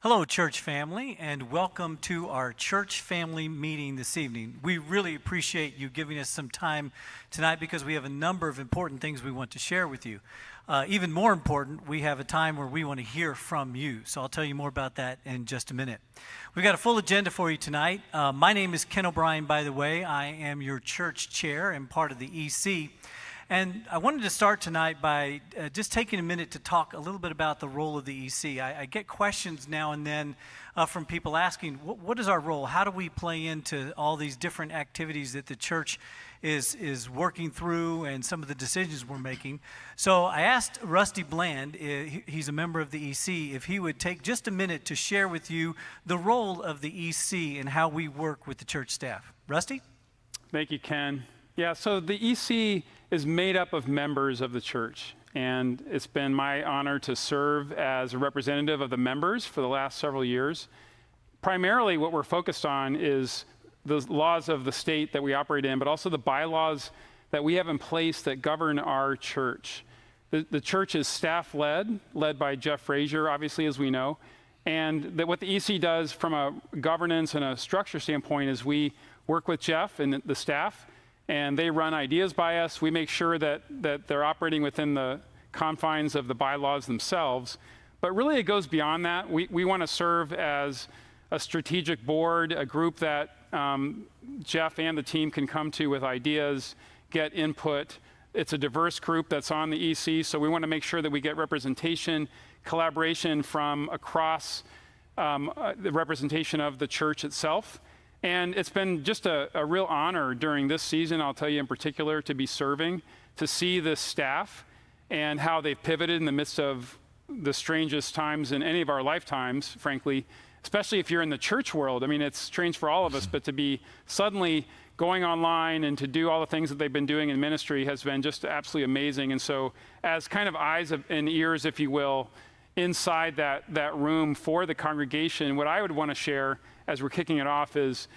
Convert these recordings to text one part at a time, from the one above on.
Hello, church family, and welcome to our church family meeting this evening. We really appreciate you giving us some time tonight because we have a number of important things we want to share with you. Even more important, we have a time where we want to hear from you. So I'll tell you more about that in just a minute. We've got a full agenda for you tonight. My name is Ken O'Brien, by the way. I am your church chair and part of the EC. And I wanted to start tonight by just taking a minute to talk a little bit about the role of the EC. I get questions now and then from people asking, what is our role? How do we play into all these different activities that the church is working through and some of the decisions we're making? So I asked Rusty Bland, he's a member of the EC, if he would take just a minute to share with you the role of the EC and how we work with the church staff. Rusty? Thank you, Ken. Yeah, so the EC is made up of members of the church, and it's been my honor to serve as a representative of the members for the last several years. Primarily what we're focused on is the laws of the state that we operate in, but also the bylaws that we have in place that govern our church. The church is staff-led by Jeff Frazier, obviously, as we know, and what the EC does from a governance and a structure standpoint is we work with Jeff and the staff, and they run ideas by us. We make sure that they're operating within the confines of the bylaws themselves. But really it goes beyond that. We want to serve as a strategic board, a group that Jeff and the team can come to with ideas, get input. It's a diverse group that's on the EC, so we want to make sure that we get representation, collaboration from across the representation of the church itself. And it's been just a real honor during this season, I'll tell you in particular, to be serving, to see this staff and how they've pivoted in the midst of the strangest times in any of our lifetimes, frankly, especially if you're in the church world. I mean, it's strange for all of us, but to be suddenly going online and to do all the things that they've been doing in ministry has been just absolutely amazing. And so as kind of eyes and ears, if you will, inside that room for the congregation, what I would want to share as we're kicking it off is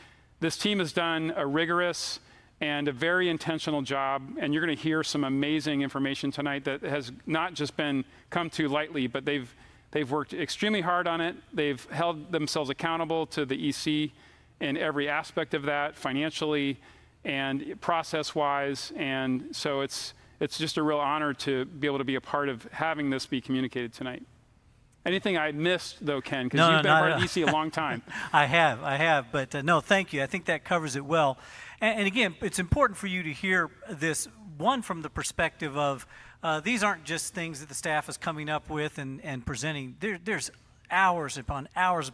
this team has done a rigorous and a very intentional job, and you're going to hear some amazing information tonight that has not just been come to lightly, but they've worked extremely hard on it. They've held themselves accountable to the EC in every aspect of that, financially and process-wise, and so it's just a real honor to be able to be a part of having this be communicated tonight. Anything I missed, though, Ken, because you've been part of EC a long time. I have, but no, thank you. I think that covers it well. And again, it's important for you to hear this, one, from the perspective of these aren't just things that the staff is coming up with and presenting. There's hours upon hours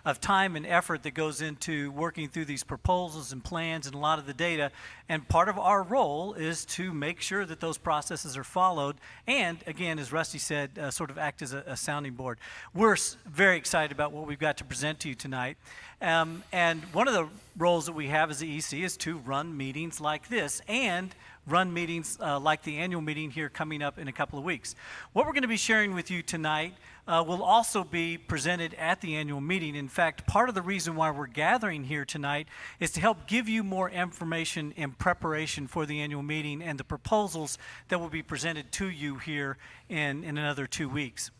of time and effort that goes into working through these proposals and plans and a lot of the data. And part of our role is to make sure that those processes are followed. And again, as Rusty said, sort of act as a sounding board. We're very excited about what we've got to present to you tonight. And one of the roles that we have as the EC is to run meetings like this and run meetings like the annual meeting here coming up in a couple of weeks. What we're going to be sharing with you tonight will also be presented at the annual meeting. In fact, part of the reason why we're gathering here tonight is to help give you more information in preparation for the annual meeting and the proposals that will be presented to you here in another 2 weeks.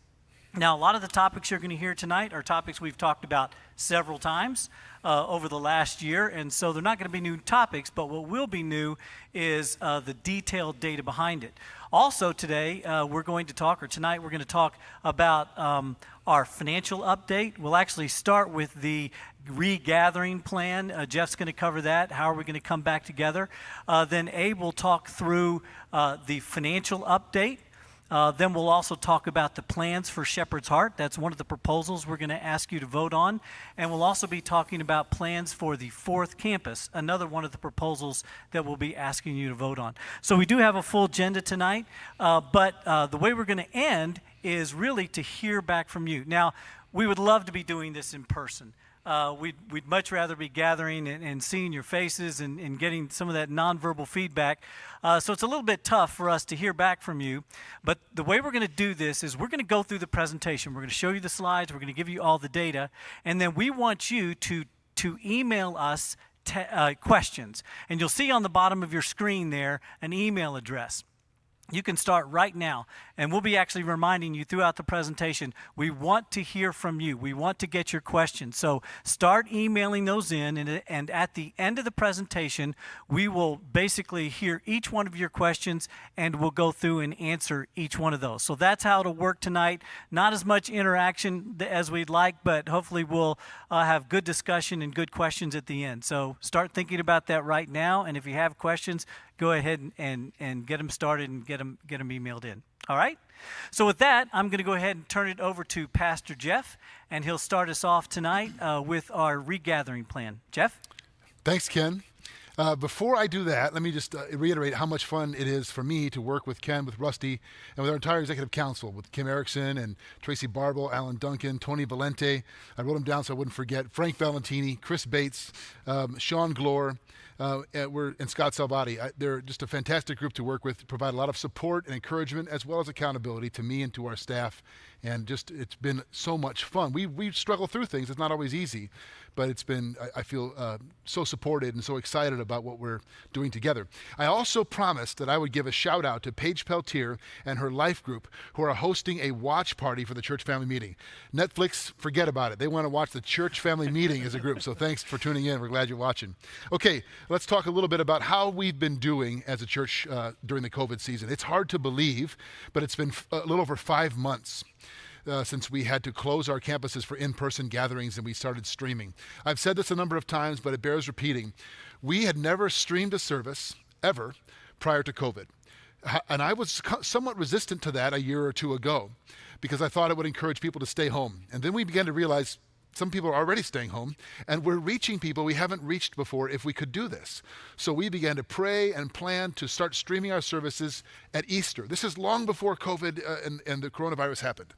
Now, a lot of the topics you're going to hear tonight are topics we've talked about several times over the last year, and so they're not going to be new topics, but what will be new is the detailed data behind it. Also today, tonight we're going to talk about our financial update. We'll actually start with the Regathering plan. Jeff's going to cover that. How are we going to come back together? Then Abe will talk through the financial update. Then we'll also talk about the plans for Shepherd's Heart. That's one of the proposals we're going to ask you to vote on. And we'll also be talking about plans for the fourth campus, another one of the proposals that we'll be asking you to vote on. So we do have a full agenda tonight, but the way we're going to end is really to hear back from you. Now, we would love to be doing this in person. We'd much rather be gathering and seeing your faces and getting some of that nonverbal feedback. So it's a little bit tough for us to hear back from you. But the way we're going to do this is we're going to go through the presentation. We're going to show you the slides. We're going to give you all the data. And then we want you to email us questions. And you'll see on the bottom of your screen there an email address. You can start right now, and we'll be actually reminding you throughout the presentation. We want to hear from you. We want to get your questions. So start emailing those in, and at the end of the presentation, we will basically hear each one of your questions, and we'll go through and answer each one of those. So that's how it'll work tonight. Not as much interaction as we'd like, but hopefully we'll have good discussion and good questions at the end. So start thinking about that right now, and if you have questions, go ahead and get them started and get them emailed in. All right? So with that, I'm going to go ahead and turn it over to Pastor Jeff, and he'll start us off tonight with our regathering plan. Jeff? Thanks, Ken. Before I do that, let me just reiterate how much fun it is for me to work with Ken, with Rusty, and with our entire executive council, with Kim Erickson and Tracy Barble, Alan Duncan, Tony Valente. I wrote them down so I wouldn't forget. Frank Valentini, Chris Bates, Sean Glore, and Scott Salvati. They're just a fantastic group to work with, provide a lot of support and encouragement as well as accountability to me and to our staff. And just, it's been so much fun. We struggle through things. It's not always easy, but it's been, I feel so supported and so excited about what we're doing together. I also promised that I would give a shout out to Paige Peltier and her life group, who are hosting a watch party for the church family meeting. Netflix, forget about it. They want to watch the church family meeting as a group. So thanks for tuning in. We're glad you're watching. Okay, let's talk a little bit about how we've been doing as a church during the COVID season. It's hard to believe, but it's been a little over 5 months since we had to close our campuses for in-person gatherings and we started streaming. I've said this a number of times, but it bears repeating. We had never streamed a service, ever, prior to COVID. And I was somewhat resistant to that a year or two ago because I thought it would encourage people to stay home. And then we began to realize some people are already staying home, and we're reaching people we haven't reached before if we could do this. So we began to pray and plan to start streaming our services at Easter. This is long before COVID and the coronavirus happened.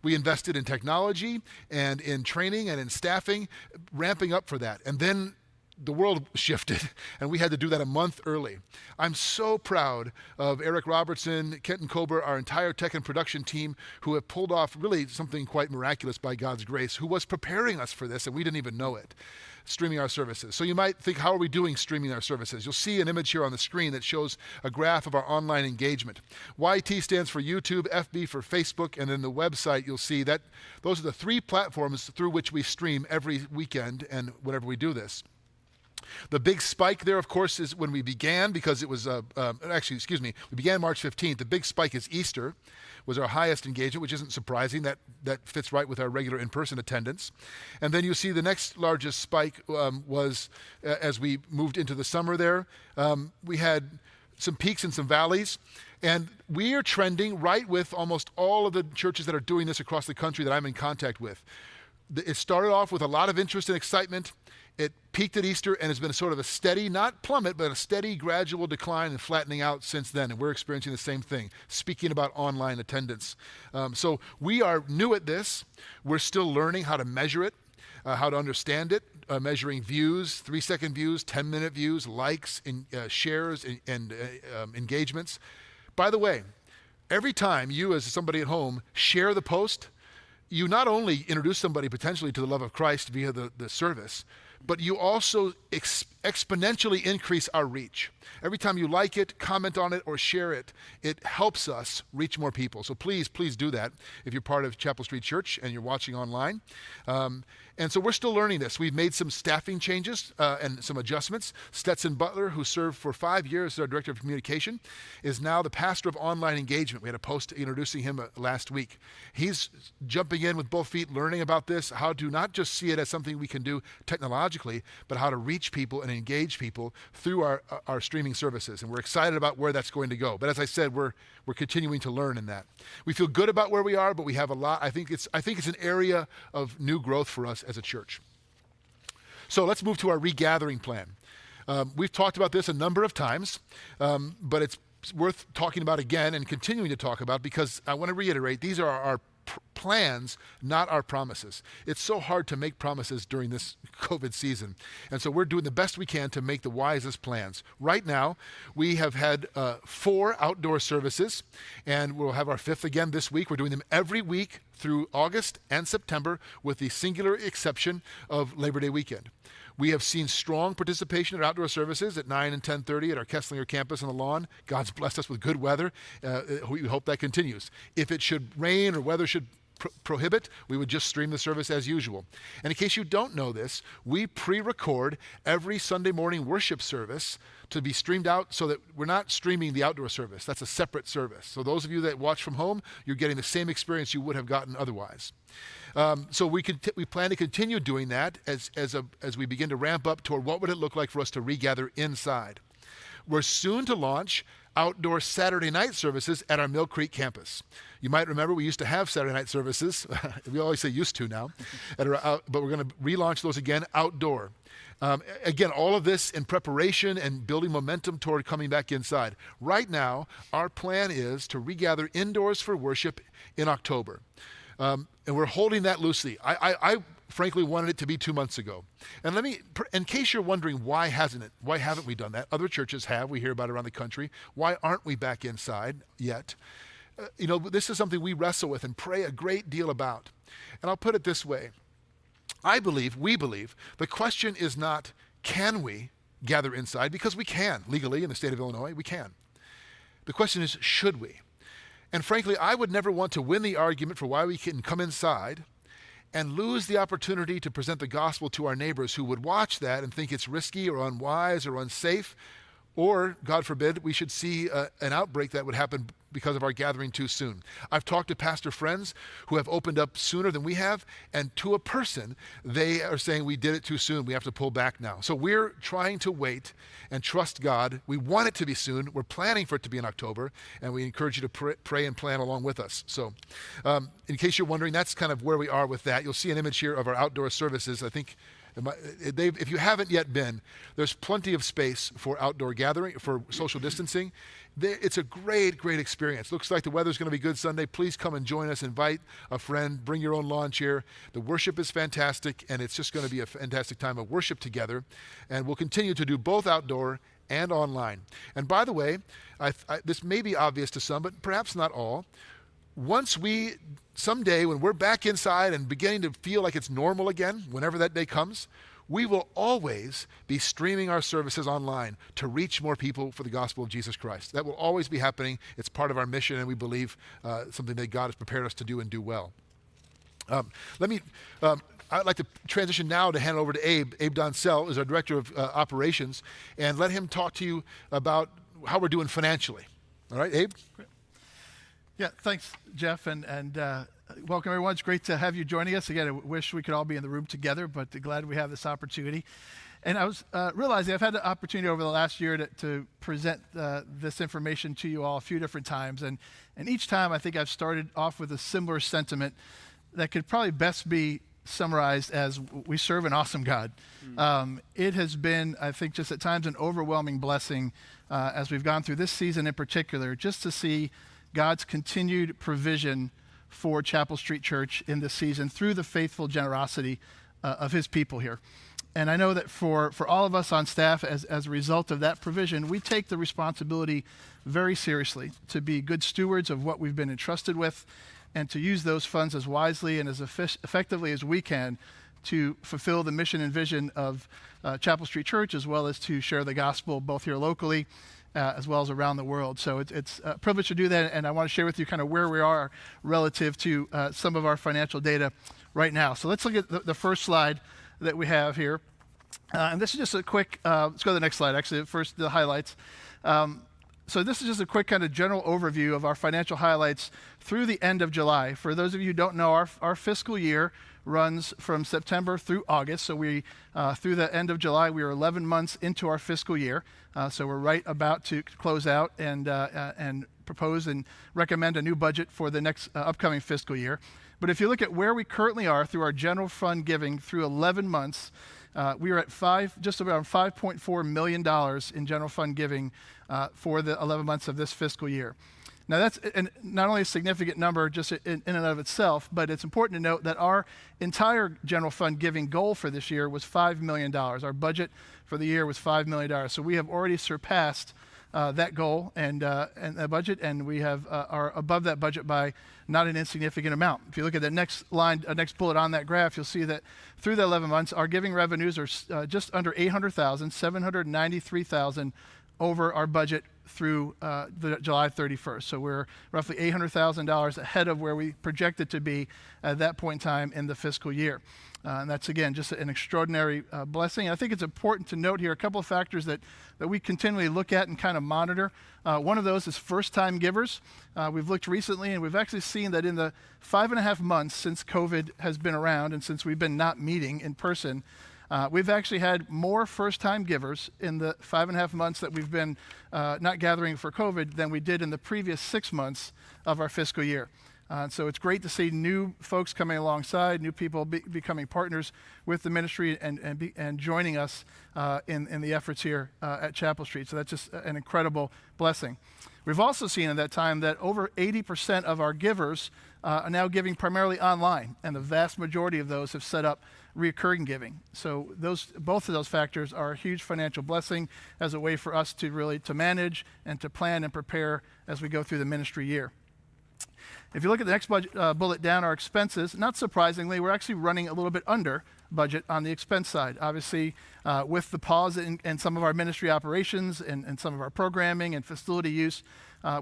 We invested in technology and in training and in staffing, ramping up for that. And then the world shifted, and we had to do that a month early. I'm so proud of Eric Robertson, Kenton Kober, our entire tech and production team, who have pulled off really something quite miraculous by God's grace, who was preparing us for this, and we didn't even know it, streaming our services. So you might think, how are we doing streaming our services? You'll see an image here on the screen that shows a graph of our online engagement. YT stands for YouTube, FB for Facebook, and then the website, you'll see that those are the 3 platforms through which we stream every weekend and whenever we do this. The big spike there, of course, is when we began, because it was, we began March 15th. The big spike is Easter, was our highest engagement, which isn't surprising. That fits right with our regular in-person attendance. And then you see the next largest spike was as we moved into the summer there. We had some peaks and some valleys. And we are trending right with almost all of the churches that are doing this across the country that I'm in contact with. It started off with a lot of interest and excitement. It peaked at Easter and has been sort of a steady, not plummet, but a steady gradual decline and flattening out since then. And we're experiencing the same thing, speaking about online attendance. So we are new at this. We're still learning how to measure it, how to understand it, measuring views, 3-second views, 10-minute views, likes, shares, and engagements. By the way, every time you as somebody at home share the post, you not only introduce somebody potentially to the love of Christ via the service, but you also exponentially increase our reach. Every time you like it, comment on it, or share it, it helps us reach more people. So please do that if you're part of Chapel Street Church and you're watching online. And so we're still learning this. We've made some staffing changes and some adjustments. Stetson Butler, who served for 5 years as our Director of Communication, is now the Pastor of Online Engagement. We had a post introducing him last week. He's jumping in with both feet, learning about this, how to not just see it as something we can do technologically, but how to reach people and engage people through our streaming services. And we're excited about where that's going to go. But as I said, we're continuing to learn in that. We feel good about where we are, but we have a lot. I think it's an area of new growth for us as a church. So let's move to our regathering plan. We've talked about this a number of times, but it's worth talking about again and continuing to talk about, because I want to reiterate, these are our plans, not our promises. It's so hard to make promises during this COVID season. And so we're doing the best we can to make the wisest plans. Right now, we have had 4 outdoor services, and we'll have our 5th again this week. We're doing them every week through August and September, with the singular exception of Labor Day weekend. We have seen strong participation at outdoor services at 9 and 10:30 at our Kesslinger campus on the lawn. God's blessed us with good weather. We hope that continues. If it should rain or weather should prohibit, we would just stream the service as usual. And in case you don't know this, we pre-record every Sunday morning worship service to be streamed out, so that we're not streaming the outdoor service. That's a separate service. So those of you that watch from home, you're getting the same experience you would have gotten otherwise. So we plan to continue doing that as we begin to ramp up toward what would it look like for us to regather inside. We're soon to launch outdoor Saturday night services at our Mill Creek campus. You might remember we used to have Saturday night services. We always say used to now, but we're going to relaunch those again outdoor. Again, all of this in preparation and building momentum toward coming back inside. Right now, our plan is to regather indoors for worship in October. And we're holding that loosely. I frankly wanted it to be 2 months ago. And in case you're wondering why haven't we done that? Other churches have. We hear about it around the country. Why aren't we back inside yet? This is something we wrestle with and pray a great deal about. And I'll put it this way. We believe, the question is not, can we gather inside? Because we can, legally in the state of Illinois, we can. The question is, should we? And frankly, I would never want to win the argument for why we can come inside and lose the opportunity to present the gospel to our neighbors who would watch that and think it's risky or unwise or unsafe, or, God forbid, we should see an outbreak that would happen because of our gathering too soon. I've talked to pastor friends who have opened up sooner than we have, and to a person, they are saying we did it too soon. We have to pull back now. So we're trying to wait and trust God. We want it to be soon. We're planning for it to be in October, and we encourage you to pray and plan along with us. So in case you're wondering, that's kind of where we are with that. You'll see an image here of our outdoor services. I think if you haven't yet been, there's plenty of space for outdoor gathering, for social distancing. It's a great, great experience. Looks like the weather's going to be good Sunday. Please come and join us. Invite a friend. Bring your own lawn chair. The worship is fantastic, and it's just going to be a fantastic time of worship together. And we'll continue to do both outdoor and online. And by the way, this may be obvious to some, but perhaps not all. Someday when we're back inside and beginning to feel like it's normal again, whenever that day comes, we will always be streaming our services online to reach more people for the gospel of Jesus Christ. That will always be happening. It's part of our mission, and we believe something that God has prepared us to do and do well. I'd like to transition now to hand it over to Abe. Abe Doncel is our Director of Operations, and let him talk to you about how we're doing financially. All right, Abe? Great. Yeah, thanks, Jeff, and welcome everyone. It's great to have you joining us. Again, I wish we could all be in the room together, but glad we have this opportunity. And I was realizing I've had the opportunity over the last year to present this information to you all a few different times, and each time I think I've started off with a similar sentiment that could probably best be summarized as we serve an awesome God. It has been, I think, just at times an overwhelming blessing as we've gone through this season in particular, just to see God's continued provision for Chapel Street Church in this season through the faithful generosity of his people here. And I know that for all of us on staff, as a result of that provision, we take the responsibility very seriously to be good stewards of what we've been entrusted with and to use those funds as wisely and as effectively as we can to fulfill the mission and vision of Chapel Street Church, as well as to share the gospel both here locally as well as around the world. So it's a privilege to do that, and I want to share with you kind of where we are relative to some of our financial data right now. So let's look at the first slide that we have here. And this is just a quick, let's go to the next slide, actually, first the highlights. So this is just a quick kind of general overview of our financial highlights through the end of July. For those of you who don't know, our fiscal year runs from September through August. So we, through the end of July, we are 11 months into our fiscal year. So we're right about to close out and propose and recommend a new budget for the next upcoming fiscal year. But if you look at where we currently are through our general fund giving through 11 months, we are at just around $5.4 million in general fund giving for the 11 months of this fiscal year. Now that's not only a significant number just in and of itself, but it's important to note that our entire general fund giving goal for this year was $5 million. Our budget for the year was $5 million. So we have already surpassed that goal and the budget, and we are above that budget by not an insignificant amount. If you look at the next line, next bullet on that graph, you'll see that through the 11 months, our giving revenues are just under $800,000, $793,000 over our budget through the July 31st. So we're roughly $800,000 ahead of where we projected to be at that point in time in the fiscal year. And that's, again, just an extraordinary blessing. And I think it's important to note here a couple of factors that we continually look at and kind of monitor. One of those is first-time givers. We've looked recently, and we've actually seen that in the 5.5 months since COVID has been around and since we've been not meeting in person, we've actually had more first-time givers in the 5.5 months that we've been not gathering for COVID than we did in the previous 6 months of our fiscal year. So it's great to see new folks coming alongside, new people becoming partners with the ministry and joining us in the efforts here at Chapel Street. So that's just an incredible blessing. We've also seen in that time that over 80% of our givers are now giving primarily online, and the vast majority of those have set up recurring giving. So both of those factors are a huge financial blessing as a way for us to manage and to plan and prepare as we go through the ministry year. If you look at the next bullet down, our expenses, not surprisingly, we're actually running a little bit under budget on the expense side. Obviously, with the pause in some of our ministry operations and some of our programming and facility use,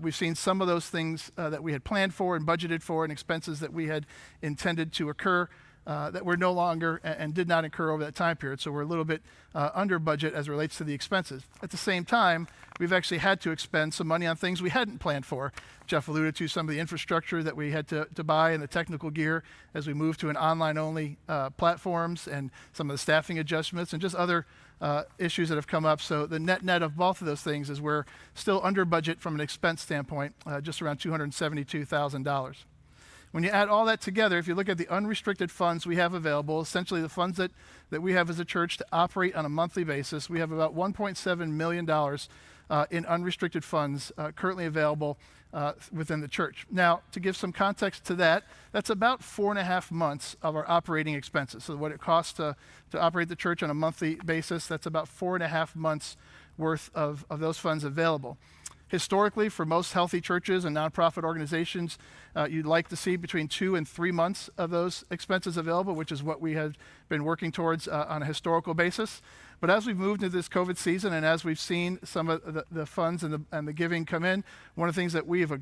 we've seen some of those things that we had planned for and budgeted for and expenses that we had intended to occur that were no longer and did not incur over that time period. So we're a little bit under budget as it relates to the expenses. At the same time, we've actually had to expend some money on things we hadn't planned for. Jeff alluded to some of the infrastructure that we had to buy and the technical gear as we moved to an online-only platforms and some of the staffing adjustments and just other issues that have come up. So the net of both of those things is we're still under budget from an expense standpoint, just around $272,000. When you add all that together, if you look at the unrestricted funds we have available, essentially the funds that we have as a church to operate on a monthly basis, we have about $1.7 million in unrestricted funds currently available within the church. Now, to give some context to that, that's about 4.5 months of our operating expenses. So what it costs to operate the church on a monthly basis, that's about 4.5 months worth of those funds available. Historically, for most healthy churches and nonprofit organizations, you'd like to see between 2 and 3 months of those expenses available, which is what we have been working towards on a historical basis. But as we've moved into this COVID season and as we've seen some of the funds and the giving come in, one of the things that we have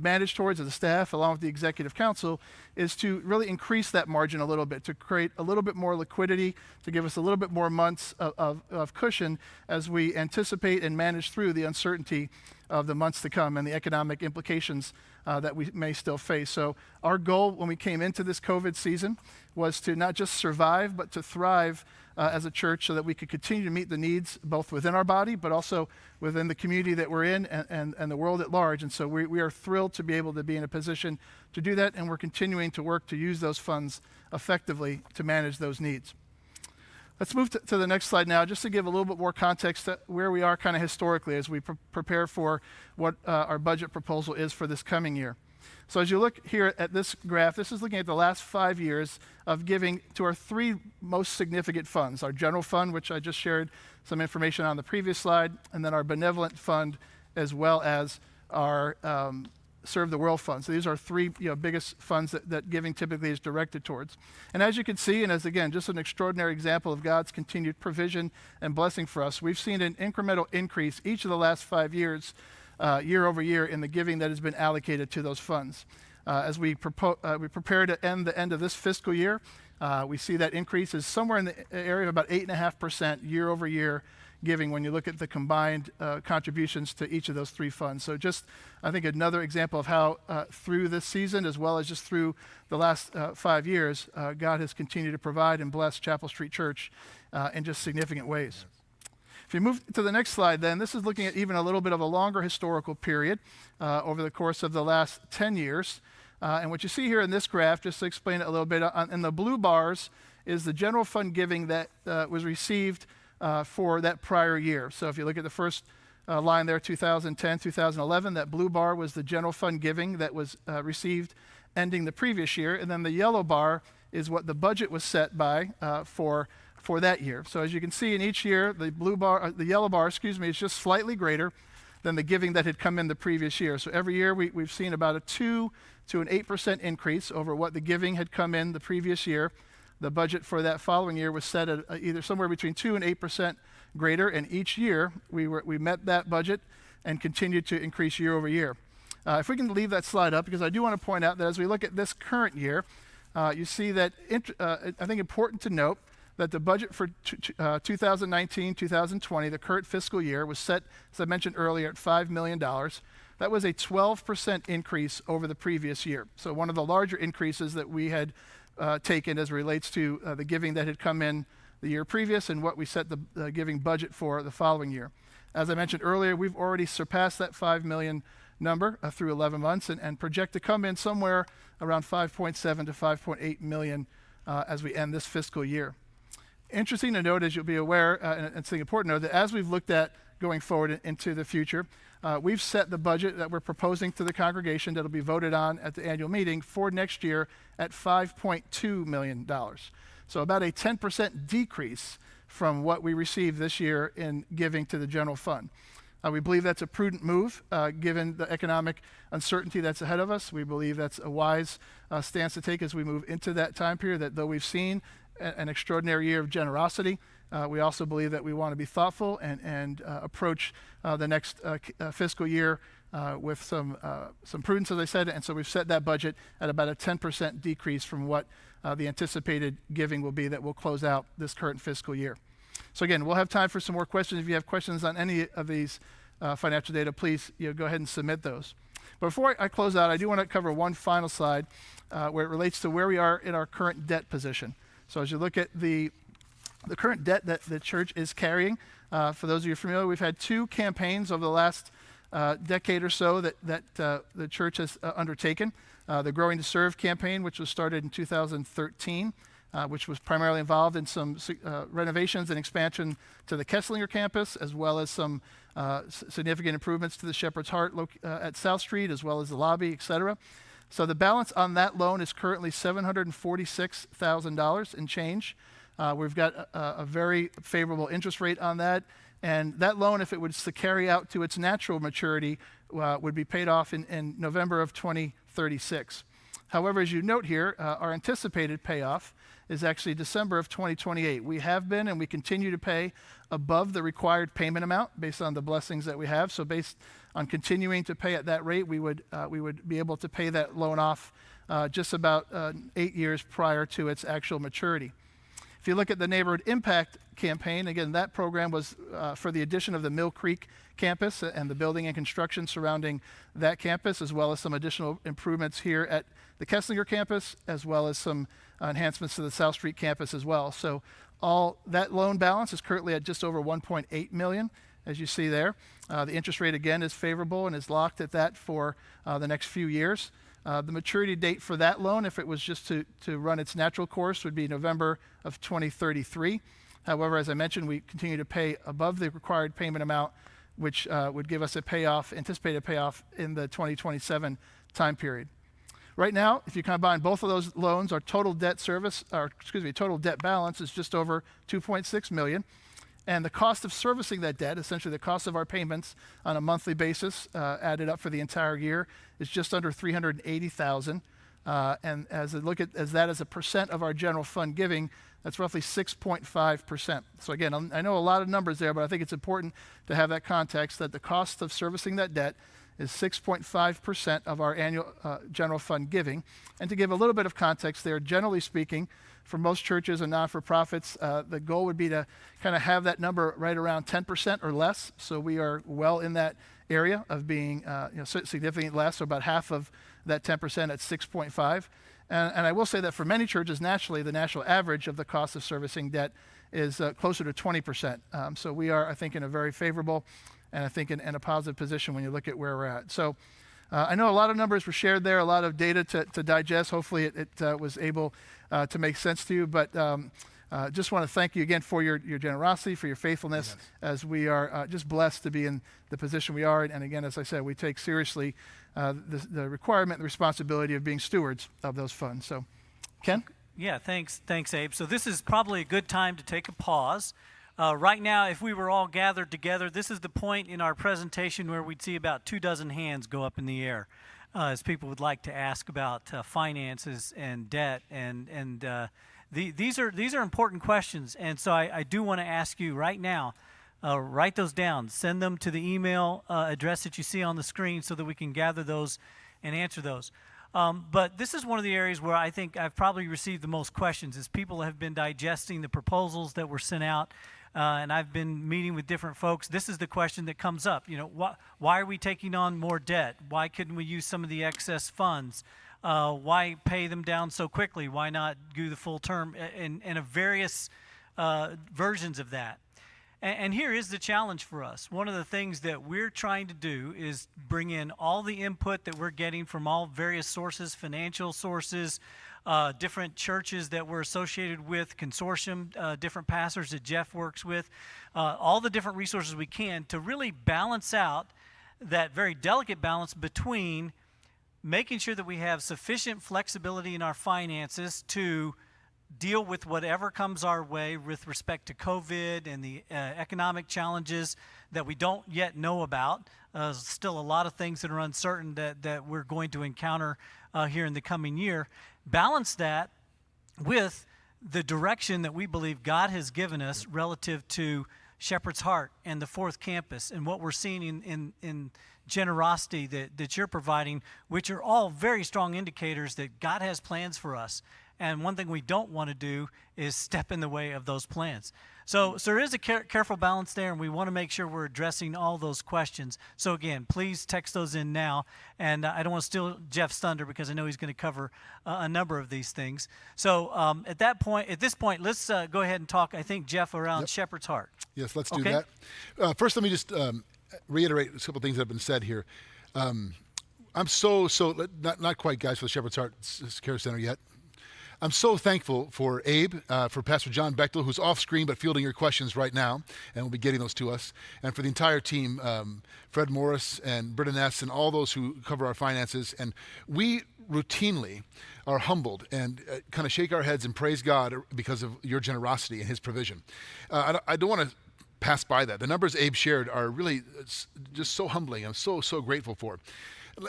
managed towards as a staff, along with the executive council, is to really increase that margin a little bit, to create a little bit more liquidity, to give us a little bit more months of cushion as we anticipate and manage through the uncertainty of the months to come and the economic implications that we may still face. So our goal when we came into this COVID season was to not just survive, but to thrive as a church so that we could continue to meet the needs both within our body, but also within the community that we're in and the world at large. And so we are thrilled to be able to be in a position to do that, and we're continuing to work to use those funds effectively to manage those needs. Let's move to the next slide now, just to give a little bit more context to where we are kind of historically as we prepare for what our budget proposal is for this coming year. So as you look here at this graph, this is looking at the last 5 years of giving to our 3 most significant funds: our general fund, which I just shared some information on the previous slide, and then our benevolent fund, as well as our Serve the World Fund. So these are 3 biggest funds that giving typically is directed towards. And as you can see, and as again, just an extraordinary example of God's continued provision and blessing for us, we've seen an incremental increase each of the last 5 years, year over year, in the giving that has been allocated to those funds. As we prepare to end the end of this fiscal year, we see that increase is somewhere in the area of about 8.5% year over year giving when you look at the combined contributions to each of those 3 funds. So just, I think, another example of how through this season, as well as just through the last 5 years, God has continued to provide and bless Chapel Street Church in just significant ways. If you move to the next slide, then, this is looking at even a little bit of a longer historical period over the course of the last 10 years. And what you see here in this graph, just to explain it a little bit, in the blue bars is the general fund giving that was received for that prior year. So if you look at the first line there, 2010, 2011. That blue bar was the general fund giving that was received ending the previous year. And then the yellow bar is what the budget was set by for that year. So as you can see in each year, the yellow bar, is just slightly greater than the giving that had come in the previous year. So every year we've seen about a 2 to an 8% increase over what the giving had come in the previous year. The budget for that following year was set at either somewhere between 2 and 8% greater, and each year we met that budget and continued to increase year over year. If we can leave that slide up, because I do want to point out that as we look at this current year, you see that I think important to note that the budget for 2019, 2020, the current fiscal year, was set, as I mentioned earlier, at $5 million. That was a 12% increase over the previous year. So one of the larger increases that we had taken as it relates to the giving that had come in the year previous and what we set the giving budget for the following year. As I mentioned earlier, we've already surpassed that 5 million number through 11 months and project to come in somewhere around 5.7 to 5.8 million as we end this fiscal year. Interesting to note, as you'll be aware, and it's important to note that as we've looked at going forward into the future, we've set the budget that we're proposing to the congregation that'll be voted on at the annual meeting for next year at $5.2 million. So about a 10% decrease from what we received this year in giving to the general fund. We believe that's a prudent move given the economic uncertainty that's ahead of us. We believe that's a wise stance to take as we move into that time period, that though we've seen an extraordinary year of generosity, we also believe that we want to be thoughtful and approach the next fiscal year with some prudence, as I said, and so we've set that budget at about a 10% decrease from what the anticipated giving will be that will close out this current fiscal year. So again, we'll have time for some more questions. If you have questions on any of these financial data, please go ahead and submit those. But before I close out, I do want to cover one final slide where it relates to where we are in our current debt position. So as you look at the current debt that the church is carrying, for those of you familiar, we've had 2 campaigns over the last decade or so that the church has undertaken. The Growing to Serve campaign, which was started in 2013, which was primarily involved in some renovations and expansion to the Kesslinger campus, as well as some significant improvements to the Shepherd's Heart at South Street, as well as the lobby, et cetera. So the balance on that loan is currently $746,000 and change. We've got a very favorable interest rate on that. And that loan, if it was to carry out to its natural maturity, would be paid off in November of 2036. However, as you note here, our anticipated payoff is actually December of 2028. We have been and we continue to pay above the required payment amount based on the blessings that we have. So based on continuing to pay at that rate, we would be able to pay that loan off just about 8 years prior to its actual maturity. If you look at the Neighborhood Impact campaign, again, that program was for the addition of the Mill Creek campus and the building and construction surrounding that campus, as well as some additional improvements here at the Kesslinger campus, as well as some enhancements to the South Street campus as well. So all that loan balance is currently at just over 1.8 million, as you see there. The interest rate, again, is favorable and is locked at that for the next few years. The maturity date for that loan, if it was just to run its natural course, would be November of 2033. However, as I mentioned, we continue to pay above the required payment amount, which would give us anticipated payoff in the 2027 time period. Right now, if you combine both of those loans, our total debt balance is just over 2.6 million. And the cost of servicing that debt, essentially the cost of our payments on a monthly basis, added up for the entire year, is just under 380,000. And as that as a percent of our general fund giving, that's roughly 6.5%. So again, I know a lot of numbers there, but I think it's important to have that context that the cost of servicing that debt is 6.5% of our annual general fund giving. And to give a little bit of context there, generally speaking, for most churches and not-for-profits, the goal would be to kind of have that number right around 10% or less. So we are well in that area of being significantly less, so about half of that 10% at 6.5. And I will say that for many churches, nationally, the national average of the cost of servicing debt is closer to 20%. So we are, I think, in a very favorable and I think in a positive position when you look at where we're at. So I know a lot of numbers were shared there, a lot of data to digest. Hopefully it was able to make sense to you. But just want to thank you again for your generosity, for your faithfulness, as we are just blessed to be in the position we are. And again, as I said, we take seriously the requirement and the responsibility of being stewards of those funds. So, Ken? Yeah, thanks, Abe. So this is probably a good time to take a pause. Right now, if we were all gathered together, this is the point in our presentation where we'd see about 24 hands go up in the air as people would like to ask about finances and debt. These are important questions. And so I do want to ask you right now, write those down. Send them to the email address that you see on the screen so that we can gather those and answer those. But this is one of the areas where I think I've probably received the most questions as people have been digesting the proposals that were sent out, and I've been meeting with different folks. This is the question that comes up. Why are we taking on more debt? Why couldn't we use some of the excess funds? Why pay them down so quickly? Why not do the full term? And various versions of that. And here is the challenge for us. One of the things that we're trying to do is bring in all the input that we're getting from all various sources, financial sources, different churches that we're associated with, consortium, different pastors that Jeff works with, all the different resources we can to really balance out that very delicate balance between making sure that we have sufficient flexibility in our finances to deal with whatever comes our way with respect to COVID and the economic challenges that we don't yet know about. Still a lot of things that are uncertain that we're going to encounter here in the coming year. Balance that with the direction that we believe God has given us relative to Shepherd's Heart and the fourth campus and what we're seeing in generosity that you're providing, which are all very strong indicators that God has plans for us. And one thing we don't want to do is step in the way of those plans. So there is a careful balance there, and we want to make sure we're addressing all those questions. So again, please text those in now. And I don't want to steal Jeff's thunder because I know he's going to cover a number of these things. So at this point, let's go ahead and talk, I think, Jeff, around Shepherd's Heart. Yes, let's do that. First, let me just reiterate a couple things that have been said here. I'm not quite guys for the Shepherd's Heart Care Center yet. I'm so thankful for Abe, for Pastor John Bechtel, who's off screen but fielding your questions right now, and will be getting those to us, and for the entire team, Fred Morris and Britta Ness and all those who cover our finances. And we routinely are humbled and kind of shake our heads and praise God because of your generosity and his provision. I don't want to pass by that. The numbers Abe shared are really just so humbling. I'm so grateful for.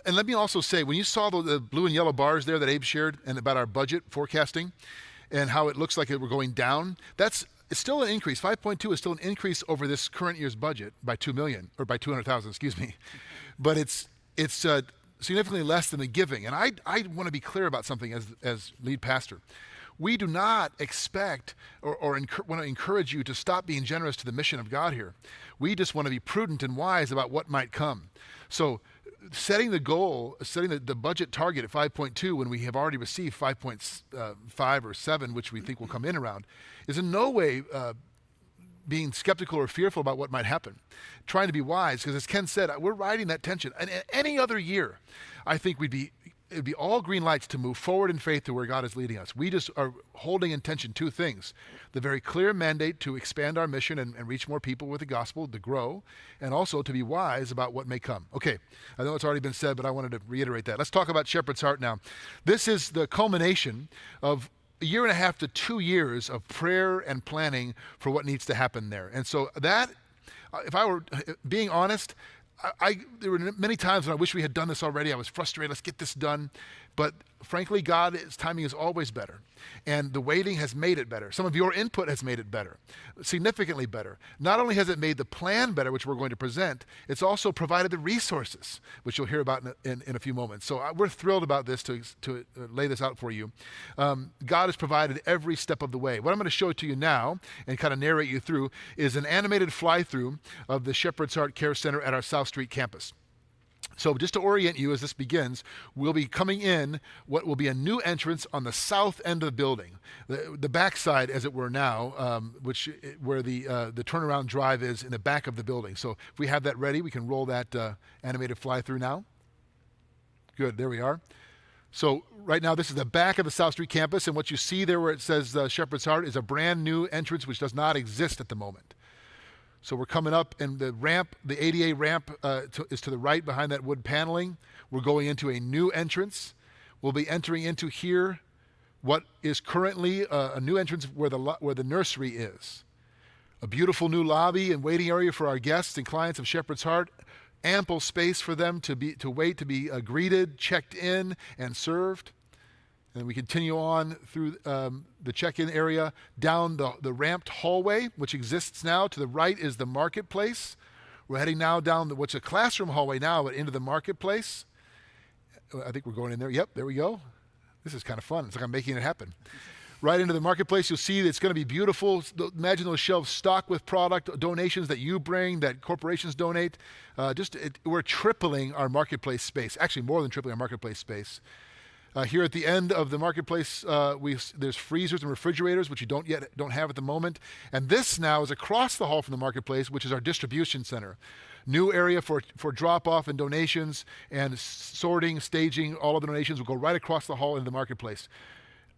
And let me also say, when you saw the blue and yellow bars there that Abe shared and about our budget forecasting and how it looks like we're going down, it's still an increase. 5.2 is still an increase over this current year's budget by 2 million, or by 200,000, excuse me. But it's significantly less than the giving. And I want to be clear about something as lead pastor. We do not expect or want to encourage you to stop being generous to the mission of God here. We just want to be prudent and wise about what might come. So setting the budget target at 5.2 when we have already received 5.5 or 7, which we think will come in around, is in no way being skeptical or fearful about what might happen. Trying to be wise, because as Ken said, we're riding that tension. And any other year, I think it'd be all green lights to move forward in faith to where God is leading us. We just are holding in tension two things: the very clear mandate to expand our mission and reach more people with the gospel, to grow, and also to be wise about what may come. Okay, I know it's already been said, but I wanted to reiterate that. Let's talk about Shepherd's Heart now. This is the culmination of a year and a half to 2 years of prayer and planning for what needs to happen there. And so that, if I were being honest, there were many times when I wish we had done this already. I was frustrated. Let's get this done. But frankly, God's timing is always better. And the waiting has made it better. Some of your input has made it better, significantly better. Not only has it made the plan better, which we're going to present, it's also provided the resources, which you'll hear about in a few moments. So we're thrilled about this to lay this out for you. God has provided every step of the way. What I'm going to show to you now and kind of narrate you through is an animated fly-through of the Shepherd's Heart Care Center at our South Street campus. So just to orient you as this begins, we'll be coming in what will be a new entrance on the south end of the building, the backside, as it were now, where the turnaround drive is in the back of the building. So if we have that ready, we can roll that animated fly-through now. Good, there we are. So right now, this is the back of the South Street campus, and what you see there where it says Shepherd's Heart is a brand new entrance which does not exist at the moment. So we're coming up, and the ramp, the ADA ramp is to the right behind that wood paneling. We're going into a new entrance. We'll be entering into here what is currently a new entrance where the nursery is. A beautiful new lobby and waiting area for our guests and clients of Shepherd's Heart. Ample space for them to wait to be greeted, checked in, and served. And we continue on through the check-in area, down the ramped hallway, which exists now. To the right is the marketplace. We're heading now down what's a classroom hallway now, but into the marketplace. I think we're going in there. Yep, there we go. This is kind of fun. It's like I'm making it happen. Right into the marketplace, you'll see that it's going to be beautiful. Imagine those shelves stocked with product, donations that you bring, that corporations donate. We're tripling our marketplace space, actually more than tripling our marketplace space. Here at the end of the marketplace, there's freezers and refrigerators, which you don't have at the moment. And this now is across the hall from the marketplace, which is our distribution center. New area for drop-off and donations and sorting, staging. All of the donations will go right across the hall into the marketplace.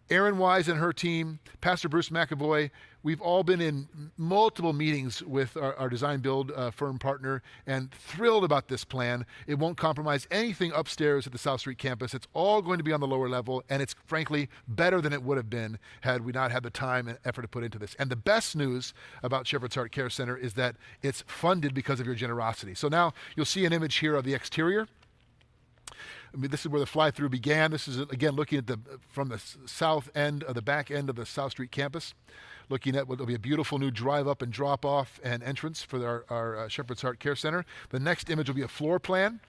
Erin Wise and her team, Pastor Bruce McAvoy, we've all been in multiple meetings with our design build firm partner and thrilled about this plan. It won't compromise anything upstairs at the South Street campus. It's all going to be on the lower level, and it's frankly better than it would have been had we not had the time and effort to put into this. And the best news about Shepherd's Heart Care Center is that it's funded because of your generosity. So now you'll see an image here of the exterior. I mean, this is where the fly-through began. This is, again, looking at from the south end of the back end of the South Street campus, looking at what will be a beautiful new drive-up and drop-off and entrance for our Shepherd's Heart Care Center. The next image will be a floor plan.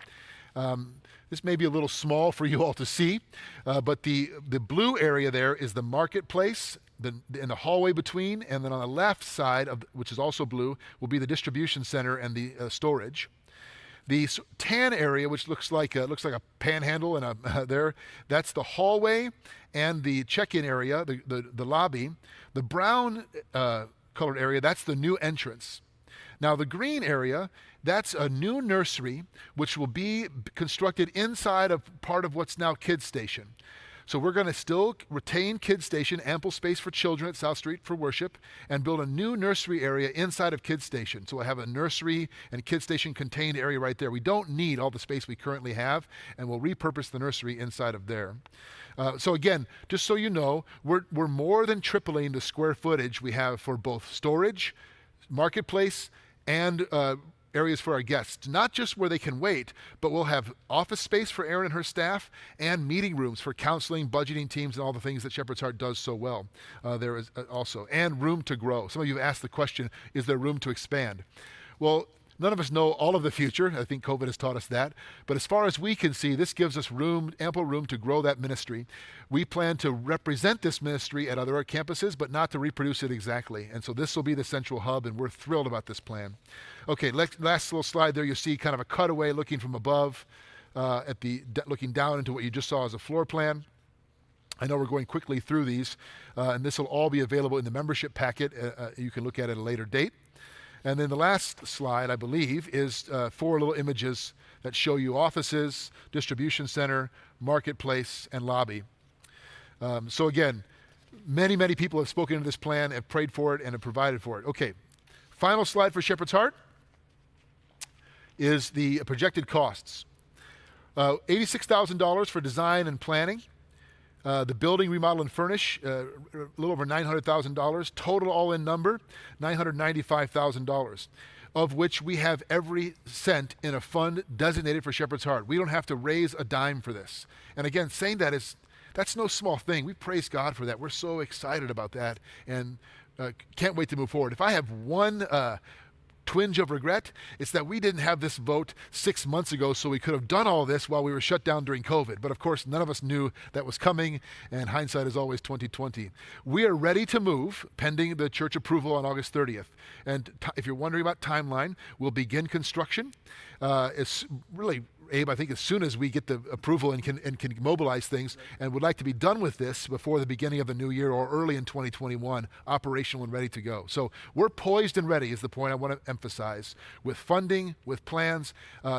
This may be a little small for you all to see, but the blue area there is the marketplace, in the hallway between, and then on the left side, which is also blue, will be the distribution center and the storage. The tan area, which looks like a panhandle and that's the hallway and the check-in area, the lobby. The brown colored area, that's the new entrance. Now the green area, that's a new nursery, which will be constructed inside of part of what's now Kids Station. So we're going to still retain Kids Station, ample space for children at South Street for worship, and build a new nursery area inside of Kids Station. So we'll have a nursery and Kids Station contained area right there. We don't need all the space we currently have, and we'll repurpose the nursery inside of there. So again, just so you know, we're more than tripling the square footage we have for both storage, marketplace, and areas for our guests, not just where they can wait, but we'll have office space for Erin and her staff and meeting rooms for counseling, budgeting teams, and all the things that Shepherd's Heart does so well. There is also, and room to grow. Some of you have asked the question, is there room to expand? Well, none of us know all of the future. I think COVID has taught us that. But as far as we can see, this gives us ample room to grow that ministry. We plan to represent this ministry at other campuses, but not to reproduce it exactly. And so this will be the central hub, and we're thrilled about this plan. Okay, last little slide there, you see kind of a cutaway looking from above, looking down into what you just saw as a floor plan. I know we're going quickly through these, and this will all be available in the membership packet. You can look at it at a later date. And then the last slide, I believe, is 4 little images that show you offices, distribution center, marketplace, and lobby. So again, many, many people have spoken to this plan, have prayed for it, and have provided for it. Okay, final slide for Shepherd's Heart is the projected costs. $86,000 for design and planning. The building, remodel, and furnish, a little over $900,000. Total all-in number, $995,000, of which we have every cent in a fund designated for Shepherd's Heart. We don't have to raise a dime for this. And again, saying that's no small thing. We praise God for that. We're so excited about that and can't wait to move forward. If I have one twinge of regret, it's that we didn't have this vote 6 months ago, so we could have done all this while we were shut down during COVID. But of course, none of us knew that was coming, and hindsight is always 2020. We are ready to move, pending the church approval on August 30th. And if you're wondering about timeline, we'll begin construction. It's really, Abe, I think as soon as we get the approval and can mobilize things, and would like to be done with this before the beginning of the new year or early in 2021, operational and ready to go. So we're poised and ready is the point I want to emphasize with funding, with plans.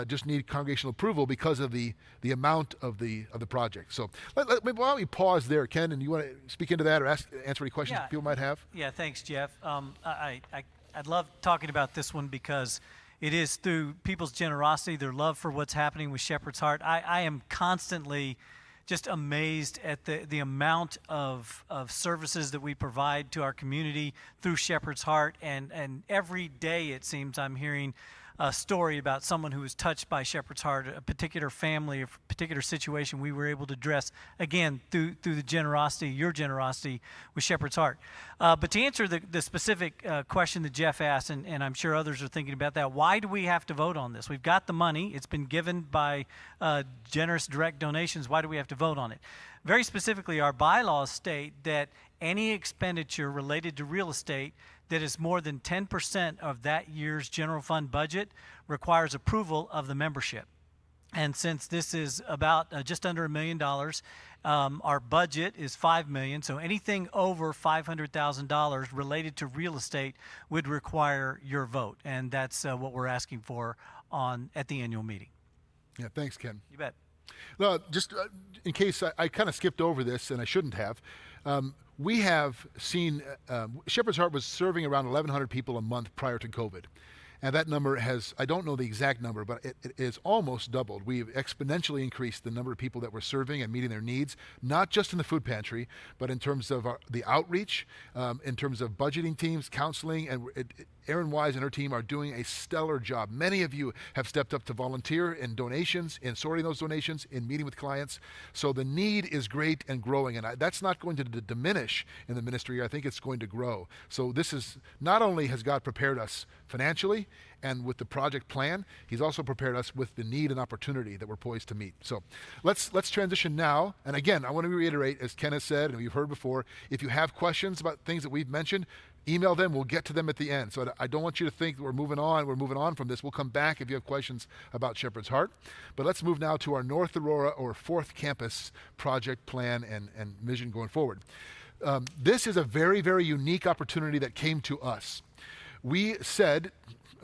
Just need congregational approval because of the amount of the project. So why don't we pause there, Ken? And you want to speak into that or answer any questions Yeah. people might have? Yeah, thanks, Jeff. I'd love talking about this one because it is through people's generosity, their love for what's happening with Shepherd's Heart. I am constantly just amazed at the amount of services that we provide to our community through Shepherd's Heart. And every day it seems I'm hearing a story about someone who was touched by Shepherd's Heart, a particular family, a particular situation we were able to address, again, through the generosity, your generosity with Shepherd's Heart. But to answer the specific question that Jeff asked, and I'm sure others are thinking about that, why do we have to vote on this? We've got the money. It's been given by generous direct donations. Why do we have to vote on it? Very specifically, our bylaws state that any expenditure related to real estate that is more than 10% of that year's general fund budget requires approval of the membership. And since this is about just under $1 million, our budget is $5 million. So anything over $500,000 related to real estate would require your vote. And that's what we're asking for at the annual meeting. Yeah, thanks, Ken. You bet. Well, just in case I kind of skipped over this, and I shouldn't have, we have seen Shepherd's Heart was serving around 1,100 people a month prior to COVID. And that number has, I don't know the exact number, but it is almost doubled. We've exponentially increased the number of people that we're serving and meeting their needs, not just in the food pantry, but in terms of the outreach, in terms of budgeting teams, counseling, and Erin Wise and her team are doing a stellar job. Many of you have stepped up to volunteer in donations, in sorting those donations, in meeting with clients. So the need is great and growing, and that's not going to diminish in the ministry. I think it's going to grow. So this is, not only has God prepared us financially and with the project plan, he's also prepared us with the need and opportunity that we're poised to meet. So let's transition now. And again, I want to reiterate, as Ken has said, and you've heard before, if you have questions about things that we've mentioned, email them. We'll get to them at the end. So I don't want you to think that we're moving on from this. We'll come back if you have questions about Shepherd's Heart. But let's move now to our North Aurora or fourth campus project plan and vision going forward. This is a very, very unique opportunity that came to us. We said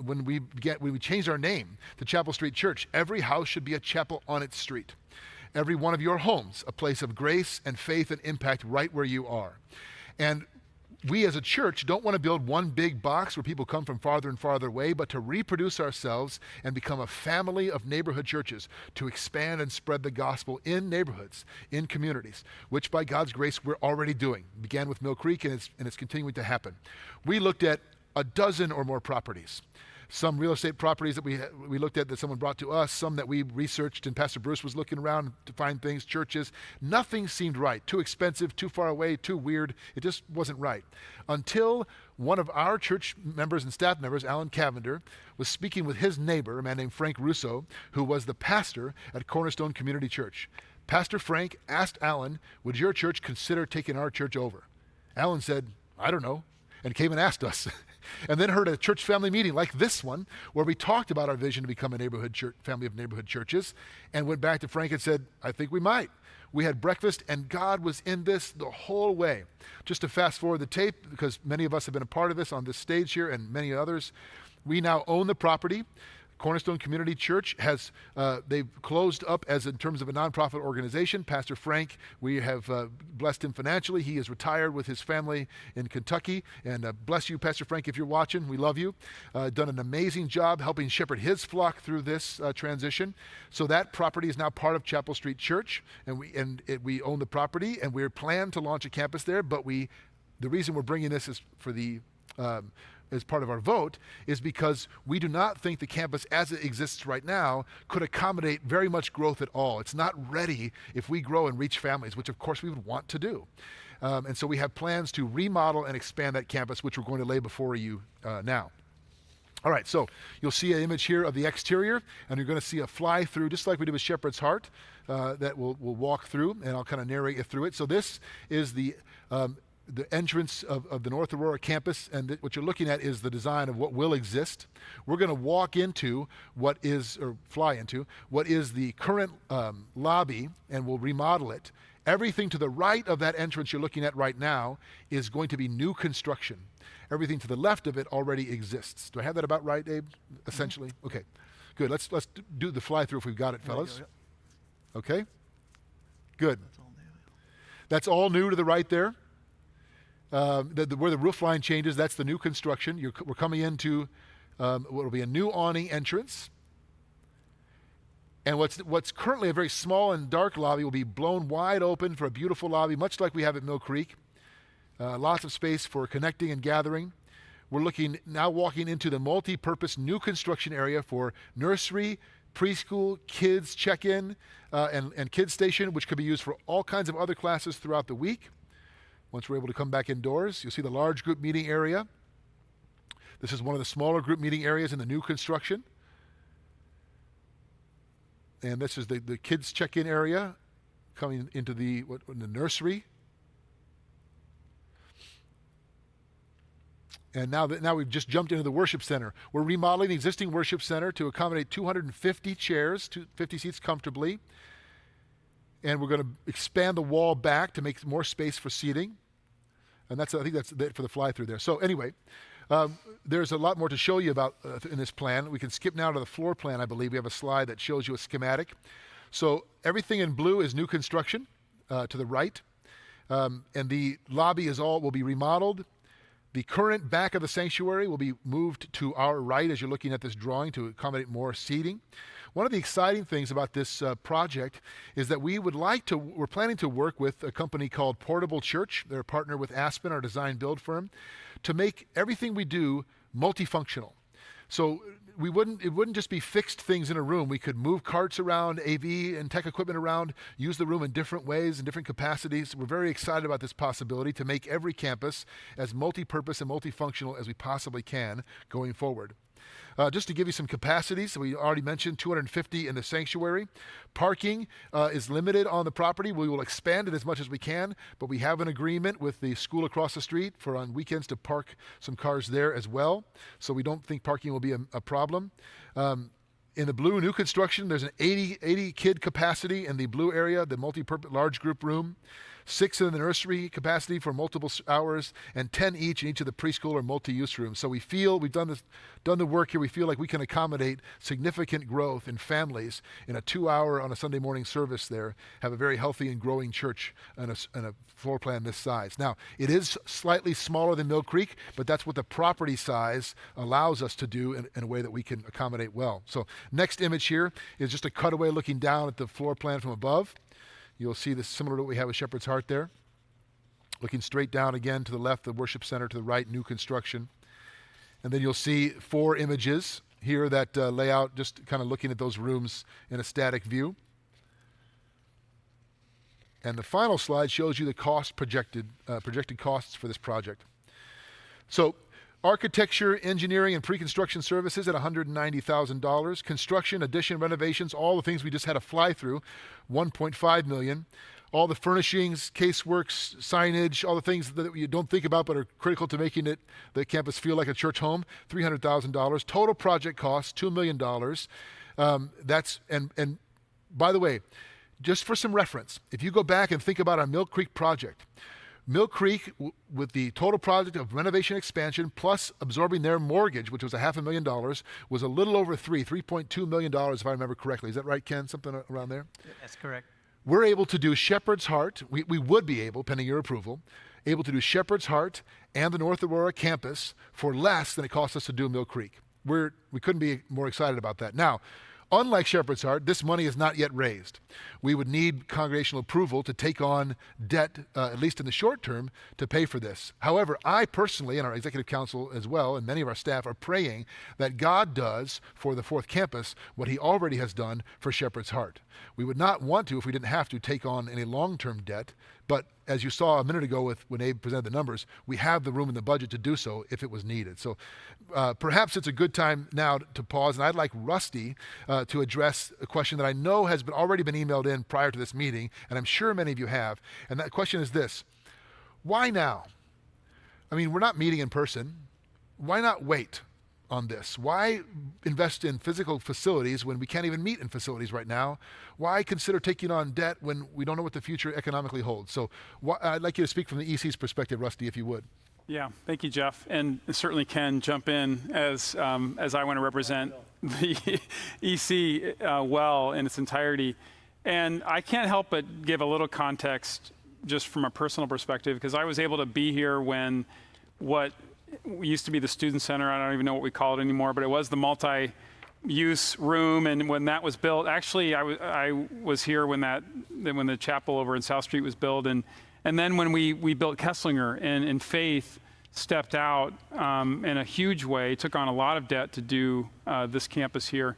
when we changed our name to Chapel Street Church, every house should be a chapel on its street. Every one of your homes, a place of grace and faith and impact right where you are. And we as a church don't want to build one big box where people come from farther and farther away, but to reproduce ourselves and become a family of neighborhood churches to expand and spread the gospel in neighborhoods, in communities, which by God's grace we're already doing. It began with Mill Creek and it's continuing to happen. We looked at a dozen or more properties. Some real estate properties that we looked at that someone brought to us, some that we researched and Pastor Bruce was looking around to find things, churches. Nothing seemed right. Too expensive, too far away, too weird. It just wasn't right. Until one of our church members and staff members, Alan Cavender, was speaking with his neighbor, a man named Frank Russo, who was the pastor at Cornerstone Community Church. Pastor Frank asked Alan, would your church consider taking our church over? Alan said, I don't know, and came and asked us. And then heard a church family meeting like this one, where we talked about our vision to become a neighborhood church, family of neighborhood churches, and went back to Frank and said, I think we might. We had breakfast, and God was in this the whole way. Just to fast forward the tape, because many of us have been a part of this on this stage here, and many others, we now own the property. Cornerstone Community Church has, they've closed up as in terms of a nonprofit organization. Pastor Frank, we have blessed him financially. He is retired with his family in Kentucky. And bless you, Pastor Frank, if you're watching. We love you. Done an amazing job helping shepherd his flock through this transition. So that property is now part of Chapel Street Church. And we own the property, and we're planned to launch a campus there. But the reason we're bringing this is for the as part of our vote is because we do not think the campus as it exists right now could accommodate very much growth at all. It's not ready if we grow and reach families, which of course we would want to do. And so we have plans to remodel and expand that campus, which we're going to lay before you now. All right, so you'll see an image here of the exterior, and you're going to see a fly through, just like we did with Shepherd's Heart, that we'll walk through, and I'll kind of narrate you through it. So this is the entrance of the North Aurora campus, and what you're looking at is the design of what will exist. We're going to walk into fly into what is the current lobby, and we'll remodel it. Everything to the right of that entrance you're looking at right now is going to be new construction. Everything to the left of it already exists. Do I have that about right, Abe? Essentially? Okay, good. Let's do the fly-through if we've got it, fellas. Okay, good. That's all new to the right there. Where the roof line changes, that's the new construction. We're coming into what will be a new awning entrance. And what's currently a very small and dark lobby will be blown wide open for a beautiful lobby, much like we have at Mill Creek. Lots of space for connecting and gathering. We're walking into the multi-purpose new construction area for nursery, preschool, kids check-in, and kids station, which could be used for all kinds of other classes throughout the week. Once we're able to come back indoors, you'll see the large group meeting area. This is one of the smaller group meeting areas in the new construction. And this is the kids check-in area coming into the nursery. And now we've just jumped into the worship center. We're remodeling the existing worship center to accommodate 250 chairs, 50 seats comfortably. And we're going to expand the wall back to make more space for seating. And I think that's it for the fly-through there. So anyway, there's a lot more to show you about in this plan. We can skip now to the floor plan, I believe. We have a slide that shows you a schematic. So everything in blue is new construction to the right. And the lobby will be remodeled. The current back of the sanctuary will be moved to our right as you're looking at this drawing to accommodate more seating. One of the exciting things about this project is that we're planning to work with a company called Portable Church. They're a partner with Aspen, our design build firm, to make everything we do multifunctional. So it wouldn't just be fixed things in a room. We could move carts around, AV and tech equipment around, use the room in different ways, in different capacities. We're very excited about this possibility to make every campus as multi-purpose and multifunctional as we possibly can going forward. Just to give you some capacities, we already mentioned 250 in the sanctuary. Parking is limited on the property. We will expand it as much as we can, but we have an agreement with the school across the street for on weekends to park some cars there as well. So we don't think parking will be a problem. In the blue new construction, there's an 80 kid capacity in the blue area, the multi-purpose large group room. 6 in the nursery capacity for multiple hours, and 10 each in each of the preschool or multi-use rooms. So we feel we've done the work here. We feel like we can accommodate significant growth in families in a 2-hour on a Sunday morning service there, have a very healthy and growing church and a floor plan this size. Now, it is slightly smaller than Mill Creek, but that's what the property size allows us to do in a way that we can accommodate well. So next image here is just a cutaway looking down at the floor plan from above. You'll see this similar to what we have with Shepherd's Heart there. Looking straight down again to the left, the worship center, to the right, new construction. And then you'll see 4 images here that lay out just kind of looking at those rooms in a static view. And the final slide shows you the projected costs for this project. So architecture, engineering, and pre-construction services at $190,000. Construction, addition, renovations, all the things we just had a fly through, $1.5 million. All the furnishings, caseworks, signage, all the things that you don't think about but are critical to making the campus feel like a church home, $300,000. Total project cost, $2 million. And by the way, just for some reference, if you go back and think about our Mill Creek project, Mill Creek, with the total project of renovation expansion plus absorbing their mortgage, which was $500,000, was a little over $3.2 million, if I remember correctly. Is that right, Ken? Something around there? That's correct. We're able to do Shepherd's Heart. We would be able, pending your approval, able to do Shepherd's Heart and the North Aurora campus for less than it cost us to do Mill Creek. We couldn't be more excited about that. Now, unlike Shepherd's Heart, this money is not yet raised. We would need congregational approval to take on debt, at least in the short term, to pay for this. However, I personally, and our executive council as well, and many of our staff are praying that God does for the 4th campus what he already has done for Shepherd's Heart. We would not want to, if we didn't have to, take on any long-term debt, but as you saw a minute ago when Abe presented the numbers, we have the room in the budget to do so if it was needed. So perhaps it's a good time now to pause, and I'd like Rusty to address a question that I know has already been emailed in prior to this meeting, and I'm sure many of you have, and that question is this: why now? I mean, we're not meeting in person. Why not wait on this? Why invest in physical facilities when we can't even meet in facilities right now? Why consider taking on debt when we don't know what the future economically holds? So I'd like you to speak from the EC's perspective, Rusty, if you would. Yeah, thank you, Jeff, and certainly Ken, jump in as I want to represent the EC well in its entirety. And I can't help but give a little context just from a personal perspective, because I was able to be here when what used to be the student center, I don't even know what we call it anymore, but it was the multi-use room. And when that was built, actually I was here when the chapel over in South Street was built. And then when we built Kesslinger, and in faith stepped out in a huge way, took on a lot of debt to do this campus here.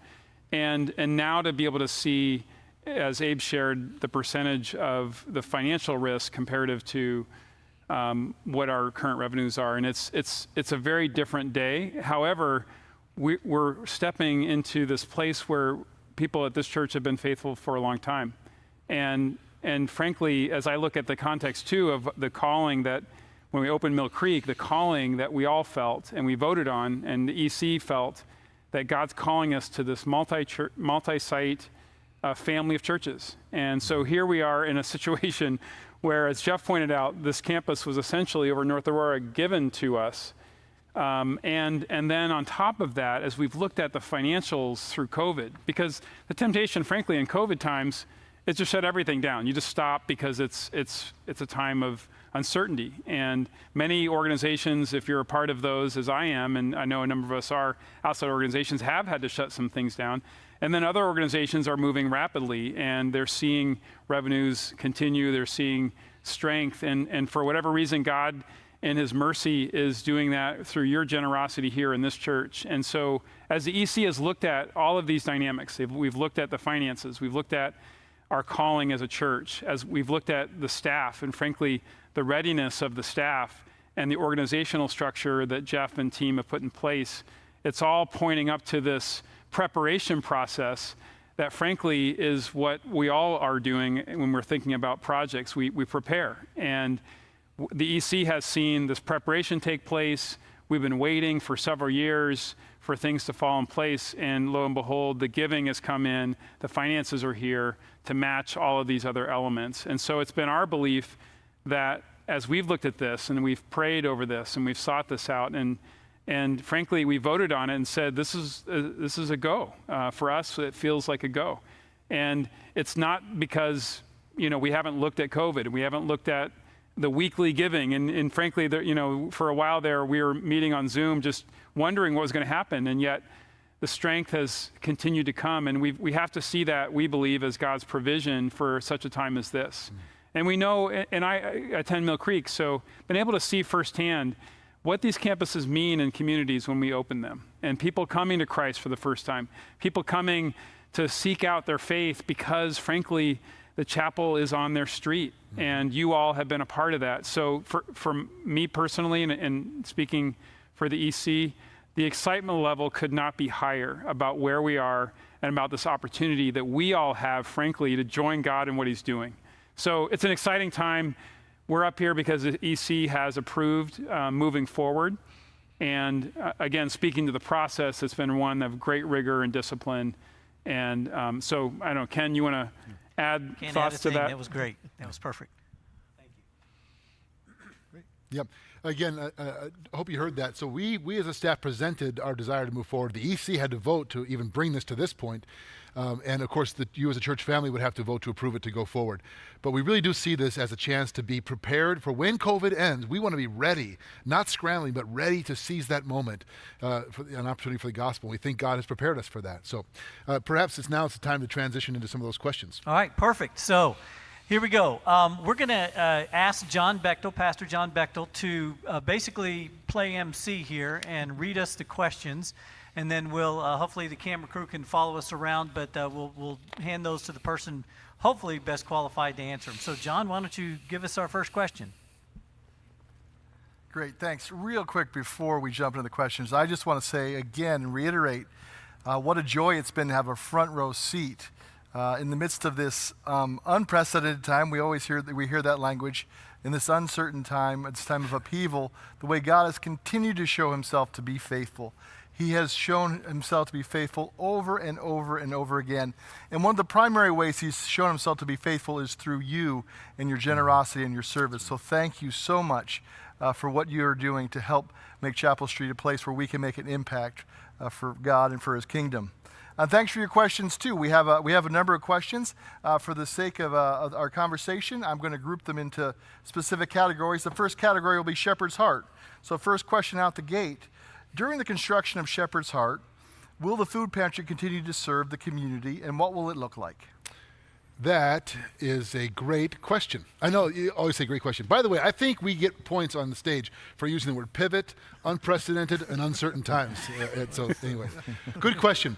And now to be able to see, as Abe shared, the percentage of the financial risk comparative to what our current revenues are. And it's a very different day. However, we're stepping into this place where people at this church have been faithful for a long time. And frankly, as I look at the context too of the calling that when we opened Mill Creek, the calling that we all felt and we voted on, and the EC felt, that God's calling us to this multi-site family of churches. And so here we are in a situation where, as Jeff pointed out, this campus was essentially over North Aurora given to us. And then on top of that, as we've looked at the financials through COVID, because the temptation, frankly, in COVID times, is to shut everything down. You just stop because it's a time of uncertainty. And many organizations, if you're a part of those, as I am, and I know a number of us are, outside organizations have had to shut some things down. And then other organizations are moving rapidly, and they're seeing revenues continue, they're seeing strength. And for whatever reason, God in his mercy is doing that through your generosity here in this church. And so as the EC has looked at all of these dynamics, we've looked at the finances, we've looked at our calling as a church, as we've looked at the staff, and frankly, the readiness of the staff and the organizational structure that Jeff and team have put in place, it's all pointing up to this preparation process that frankly is what we all are doing when we're thinking about projects. We prepare. And the EC has seen this preparation take place. We've been waiting for several years for things to fall in place, and lo and behold, the giving has come in, the finances are here to match all of these other elements. And so it's been our belief that as we've looked at this and we've prayed over this and we've sought this out, and frankly, we voted on it and said, this is a go. For us, it feels like a go. And it's not because, we haven't looked at COVID, we haven't looked at the weekly giving. And frankly, for a while there, we were meeting on Zoom, just wondering what was going to happen. And yet the strength has continued to come. And we have to see that, we believe, as God's provision for such a time as this. Mm-hmm. And we know, and I attend Mill Creek, so been able to see firsthand what these campuses mean in communities when we open them. And people coming to Christ for the first time, people coming to seek out their faith because, frankly, the chapel is on their street. Mm-hmm. And you all have been a part of that. So for me personally, and speaking for the EC, the excitement level could not be higher about where we are and about this opportunity that we all have, frankly, to join God in what he's doing. So it's an exciting time. We're up here because the EC has approved moving forward. And again, speaking to the process, it's been one of great rigor and discipline. And so, I don't know, Ken, you want to add thoughts to that? That was great. That was perfect. Thank you. Great. Yep. Again, I hope you heard that. So we as a staff presented our desire to move forward. The EC had to vote to even bring this to this point. And of course, you as a church family would have to vote to approve it to go forward. But we really do see this as a chance to be prepared for when COVID ends. We want to be ready, not scrambling, but ready to seize that moment for an opportunity for the gospel. We think God has prepared us for that. So perhaps it's the time to transition into some of those questions. All right, perfect. So here we go. We're going to ask John Bechtel, Pastor John Bechtel, to basically play MC here and read us the questions. And then we'll, hopefully the camera crew can follow us around, but we'll hand those to the person hopefully best qualified to answer them. So John, why don't you give us our first question? Great, thanks. Real quick before we jump into the questions, I just want to say again, reiterate what a joy it's been to have a front row seat in the midst of this unprecedented time. We hear that language. In this uncertain time, it's time of upheaval, the way God has continued to show himself to be faithful. He has shown himself to be faithful over and over and over again. And one of the primary ways he's shown himself to be faithful is through you and your generosity and your service. So thank you so much for what you're doing to help make Chapel Street a place where we can make an impact for God and for his kingdom. Thanks for your questions, too. We have a number of questions. For the sake of our conversation, I'm going to group them into specific categories. The first category will be Shepherd's Heart. So first question out the gate. During the construction of Shepherd's Heart, will the food pantry continue to serve the community, and what will it look like? That is a great question. I know you always say great question. By the way, I think we get points on the stage for using the word pivot, unprecedented, and uncertain times. So anyway, good question.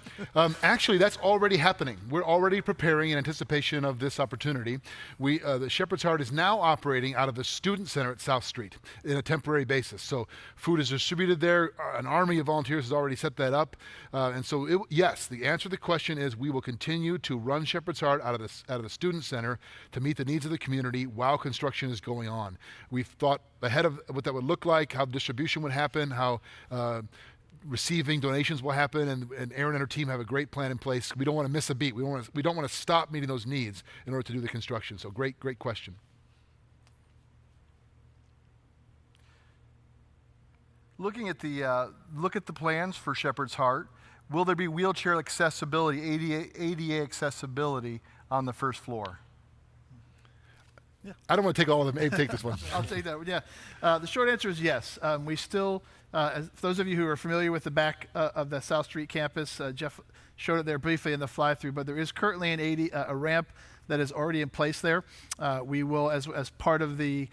Actually, that's already happening. We're already preparing in anticipation of this opportunity. The Shepherd's Heart is now operating out of the Student Center at South Street in a temporary basis. So food is distributed there. An army of volunteers has already set that up. And so, yes, the answer to the question is we will continue to run Shepherd's Heart out of the Student Center to meet the needs of the community while construction is going on. We've thought ahead of what that would look like, how distribution would happen, how receiving donations will happen, and Erin and her team have a great plan in place. We don't want to miss a beat. We don't want to stop meeting those needs in order to do the construction. So great question. Looking at the plans for Shepherd's Heart, will there be wheelchair accessibility, ADA accessibility on the first floor? Yeah. I don't want to take all of them. Abe, take this one. I'll take that one, yeah. The short answer is yes. We still, for those of you who are familiar with the back of the South Street campus, Jeff showed it there briefly in the fly-through, but there is currently a ramp that is already in place there. We will, as part of the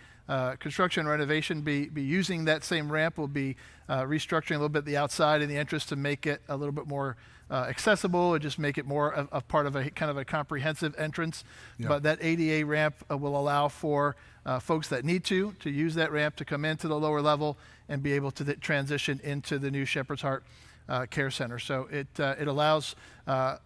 construction renovation, be using that same ramp. We'll be restructuring a little bit the outside and the entrance to make it a little bit more accessible, and just make it more of part of a kind of a comprehensive entrance. Yeah. But that ADA ramp will allow for folks that need to use that ramp to come into the lower level and be able to transition into the new Shepherd's Heart Care Center. So it allows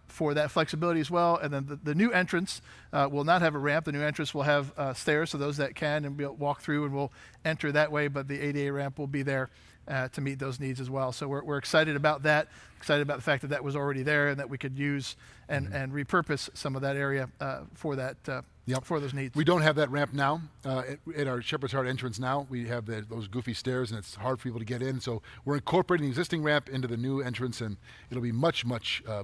for that flexibility as well. And then the new entrance will not have a ramp. The new entrance will have stairs, so those that can and walk through and will enter that way. But the ADA ramp will be there to meet those needs as well. So we're excited about that. Excited about the fact that was already there and that we could use and repurpose some of that area for that. For those needs. We don't have that ramp now at our Shepherd's Heart entrance now. We have those goofy stairs, and it's hard for people to get in. So we're incorporating the existing ramp into the new entrance, and it'll be much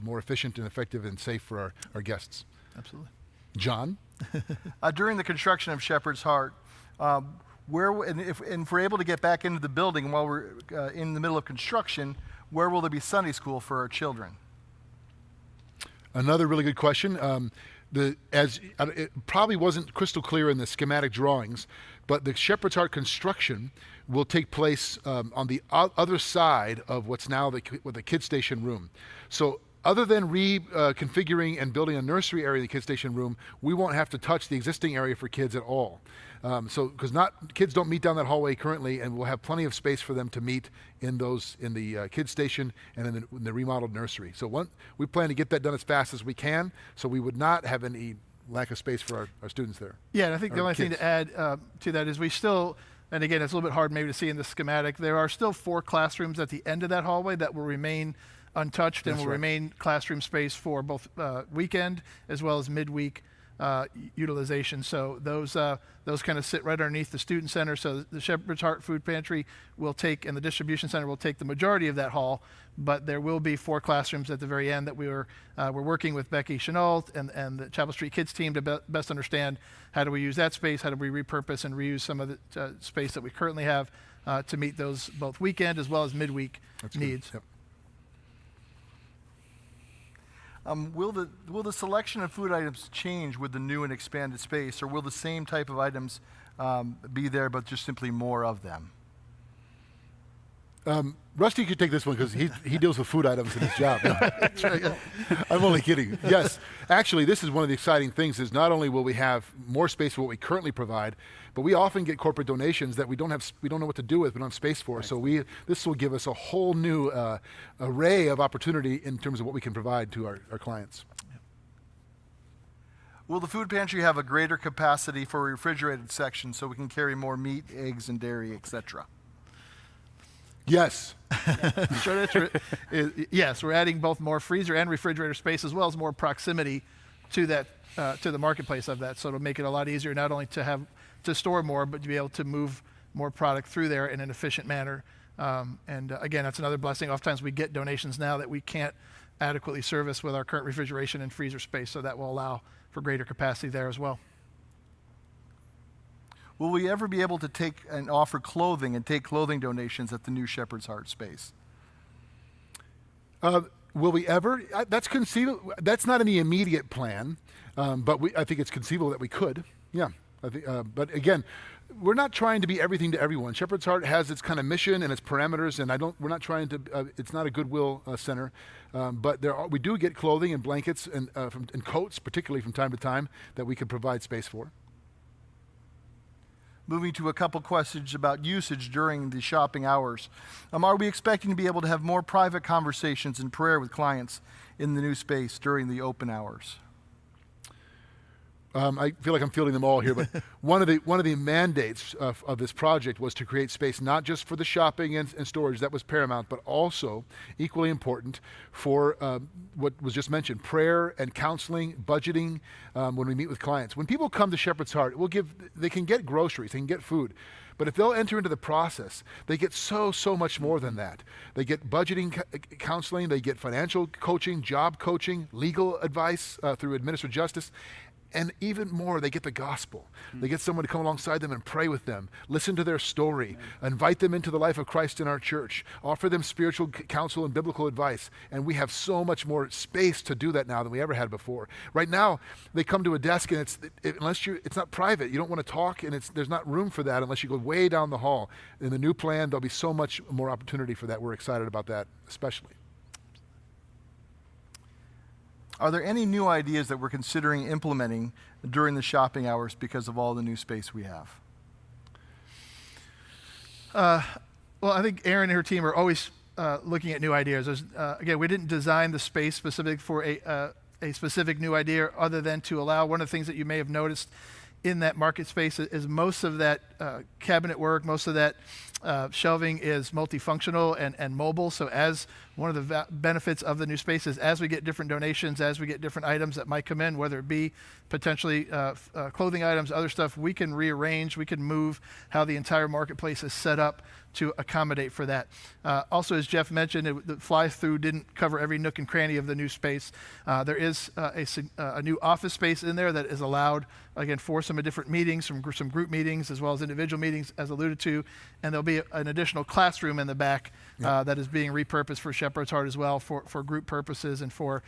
more efficient and effective and safe for our guests. Absolutely. John? During the construction of Shepherd's Heart, if we're able to get back into the building while we're in the middle of construction, where will there be Sunday school for our children? Another really good question. It probably wasn't crystal clear in the schematic drawings, but the Shepherd's Heart construction will take place on the other side of what's now the Kids Station room. So other than reconfiguring and building a nursery area in the Kids Station room, we won't have to touch the existing area for kids at all. Because kids don't meet down that hallway currently, and we'll have plenty of space for them to meet in the Kids Station and in the remodeled nursery. So we plan to get that done as fast as we can, so we would not have any lack of space for our students there. Yeah, and I think the only thing to add to that is we still, and again, it's a little bit hard maybe to see in the schematic, there are still 4 classrooms at the end of that hallway that will remain untouched and will remain classroom space for both weekend as well as midweek utilization. So those kind of sit right underneath the Student Center. So the Shepherd's Heart Food Pantry and the Distribution Center will take the majority of that hall, but there will be 4 classrooms at the very end that we're working with Becky Chenault and the Chapel Street Kids team to best understand how do we use that space, how do we repurpose and reuse some of the space that we currently have to meet those both weekend as well as midweek needs. Yep. Will the selection of food items change with the new and expanded space, or will the same type of items be there, but just simply more of them? Rusty could take this one because he deals with food items in his job. That's right. I'm only kidding. Yes, actually, this is one of the exciting things. Is not only will we have more space for what we currently provide, but we often get corporate donations that we don't know what to do with. We don't have space for. Right. So this will give us a whole new array of opportunity in terms of what we can provide to our clients. Will the food pantry have a greater capacity for a refrigerated section so we can carry more meat, eggs, and dairy, etc.? Yes. Short answer is yes. We're adding both more freezer and refrigerator space, as well as more proximity to that to the marketplace of that. So it'll make it a lot easier not only to store more, but to be able to move more product through there in an efficient manner. Again, that's another blessing. Oftentimes we get donations now that we can't adequately service with our current refrigeration and freezer space, so that will allow for greater capacity there as well. Will we ever be able to take and offer clothing and take clothing donations at the new Shepherd's Heart space? Will we ever? That's conceivable. That's not in the immediate plan, but I think it's conceivable that we could. Yeah. I think, but again, we're not trying to be everything to everyone. Shepherd's Heart has its kind of mission and its parameters, and we're not trying to. It's not a goodwill center, but we do get clothing and blankets and coats, particularly from time to time, that we can provide space for. Moving to a couple questions about usage during the shopping hours. Are we expecting to be able to have more private conversations and prayer with clients in the new space during the open hours? I feel like I'm fielding them all here, but one of the mandates of this project was to create space not just for the shopping and storage, that was paramount, but also equally important for what was just mentioned, prayer and counseling, budgeting when we meet with clients. When people come to Shepherd's Heart, they can get groceries, they can get food, but if they'll enter into the process, they get so much more than that. They get budgeting counseling, they get financial coaching, job coaching, legal advice through administrative justice. And even more, they get the gospel. They get someone to come alongside them and pray with them, listen to their story, invite them into the life of Christ in our church, offer them spiritual counsel and biblical advice. And we have so much more space to do that now than we ever had before. Right now, they come to a desk and it's not private. You don't want to talk, and there's not room for that unless you go way down the hall. In the new plan, there'll be so much more opportunity for that. We're excited about that, especially. Are there any new ideas that we're considering implementing during the shopping hours because of all the new space we have? Well, I think Erin and her team are always looking at new ideas. Again, we didn't design the space specific for a specific new idea other than to allow. One of the things that you may have noticed in that market space is most of that cabinet work, most of that shelving is multifunctional and mobile. So as one of the benefits of the new space is as we get different donations, as we get different items that might come in, whether it be potentially clothing items, other stuff, we can rearrange, we can move how the entire marketplace is set up to accommodate for that. Also, as Jeff mentioned, the fly-through didn't cover every nook and cranny of the new space. There is a new office space in there that is allowed, again, for some different meetings, some group meetings, as well as individual meetings, as alluded to. And there'll be an additional classroom in the back that is being repurposed for Shepherd's Heart as well for group purposes and for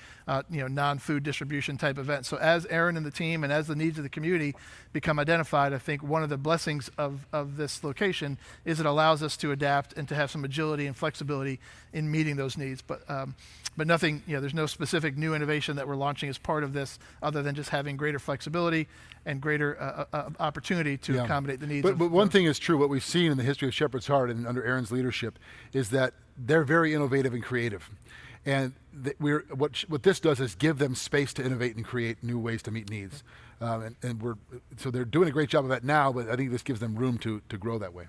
non-food distribution type events. So as Erin and the team and as the needs of the community become identified, I think one of the blessings of this location is it allows us to adapt and to have some agility and flexibility in meeting those needs. But nothing, there's no specific new innovation that we're launching as part of this other than just having greater flexibility and greater opportunity to accommodate the needs. But one thing is true, what we've seen in the history of Shepherd's Heart and under Erin's leadership is that they're very innovative and creative. And what this does is give them space to innovate and create new ways to meet needs. So they're doing a great job of that now, but I think this gives them room to grow that way.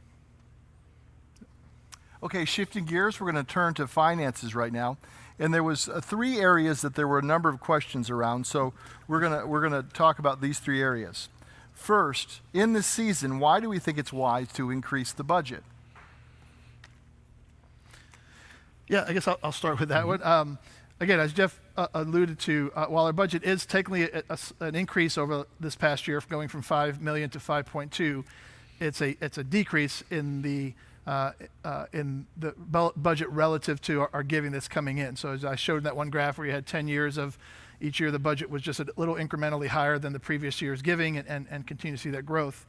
Okay, shifting gears, we're going to turn to finances right now. And there was 3 areas that there were a number of questions around. So we're gonna talk about these 3 areas. First, in this season, why do we think it's wise to increase the budget? Yeah, I guess I'll start with that one. Again, as Jeff alluded to, while our budget is technically an increase over this past year, going from $5 million to 5.2, it's a decrease in the budget relative to our giving that's coming in. So as I showed in that one graph where you had 10 years of each year the budget was just a little incrementally higher than the previous year's giving and continue to see that growth.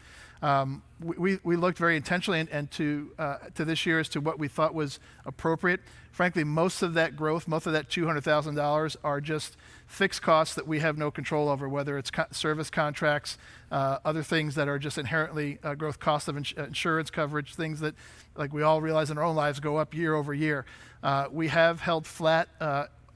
We looked very intentionally and to this year as to what we thought was appropriate. Frankly, most of that growth, most of that $200,000 are just fixed costs that we have no control over, whether it's service contracts, other things that are just inherently growth cost of insurance coverage, things that, like we all realize in our own lives, go up year over year. We have held flat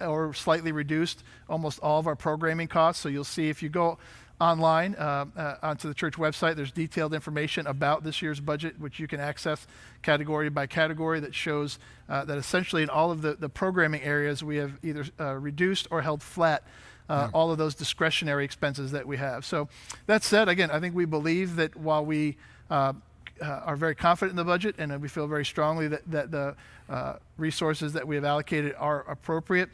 or slightly reduced almost all of our programming costs. So you'll see if you go online onto the church website, there's detailed information about this year's budget, which you can access category by category, that shows that essentially in all of the programming areas, we have either reduced or held flat all of those discretionary expenses that we have. So that said, again, I think we believe that while we are very confident in the budget, and we feel very strongly that the resources that we have allocated are appropriate.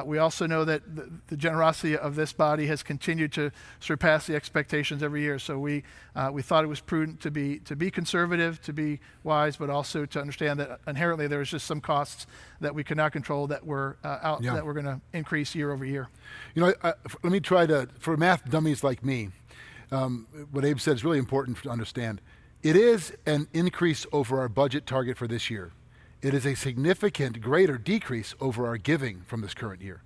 We also know that the generosity of this body has continued to surpass the expectations every year. So we thought it was prudent to be conservative, to be wise, but also to understand that inherently there's just some costs that we cannot control that we're that we're going to increase year over year. You know, let me try to, for math dummies like me, what Abe said is really important to understand. It is an increase over our budget target for this year. It is a significant greater decrease over our giving from this current year.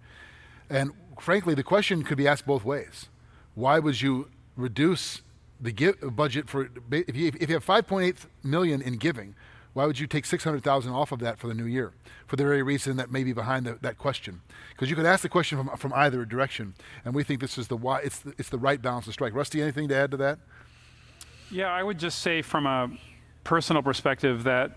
And frankly, the question could be asked both ways. Why would you reduce the budget for, if you have 5.8 million in giving, why would you take 600,000 off of that for the new year? For the very reason that may be behind that question. Because you could ask the question from either direction, and we think this is it's the right balance to strike. Rusty, anything to add to that? Yeah, I would just say from a personal perspective that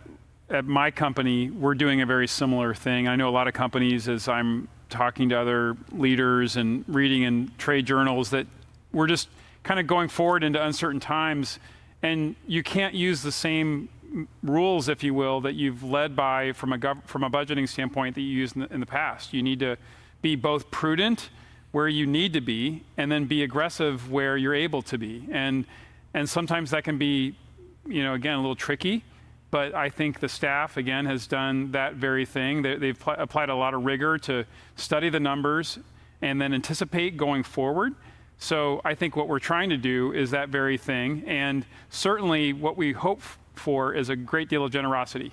at my company, we're doing a very similar thing. I know a lot of companies, as I'm talking to other leaders and reading in trade journals, that we're just kind of going forward into uncertain times, and you can't use the same rules, if you will, that you've led by from a budgeting standpoint that you used in the past. You need to be both prudent where you need to be, and then be aggressive where you're able to be. And sometimes that can be, again, a little tricky, but I think the staff, again, has done that very thing. They've applied a lot of rigor to study the numbers and then anticipate going forward. So I think what we're trying to do is that very thing. And certainly what we hope for is a great deal of generosity.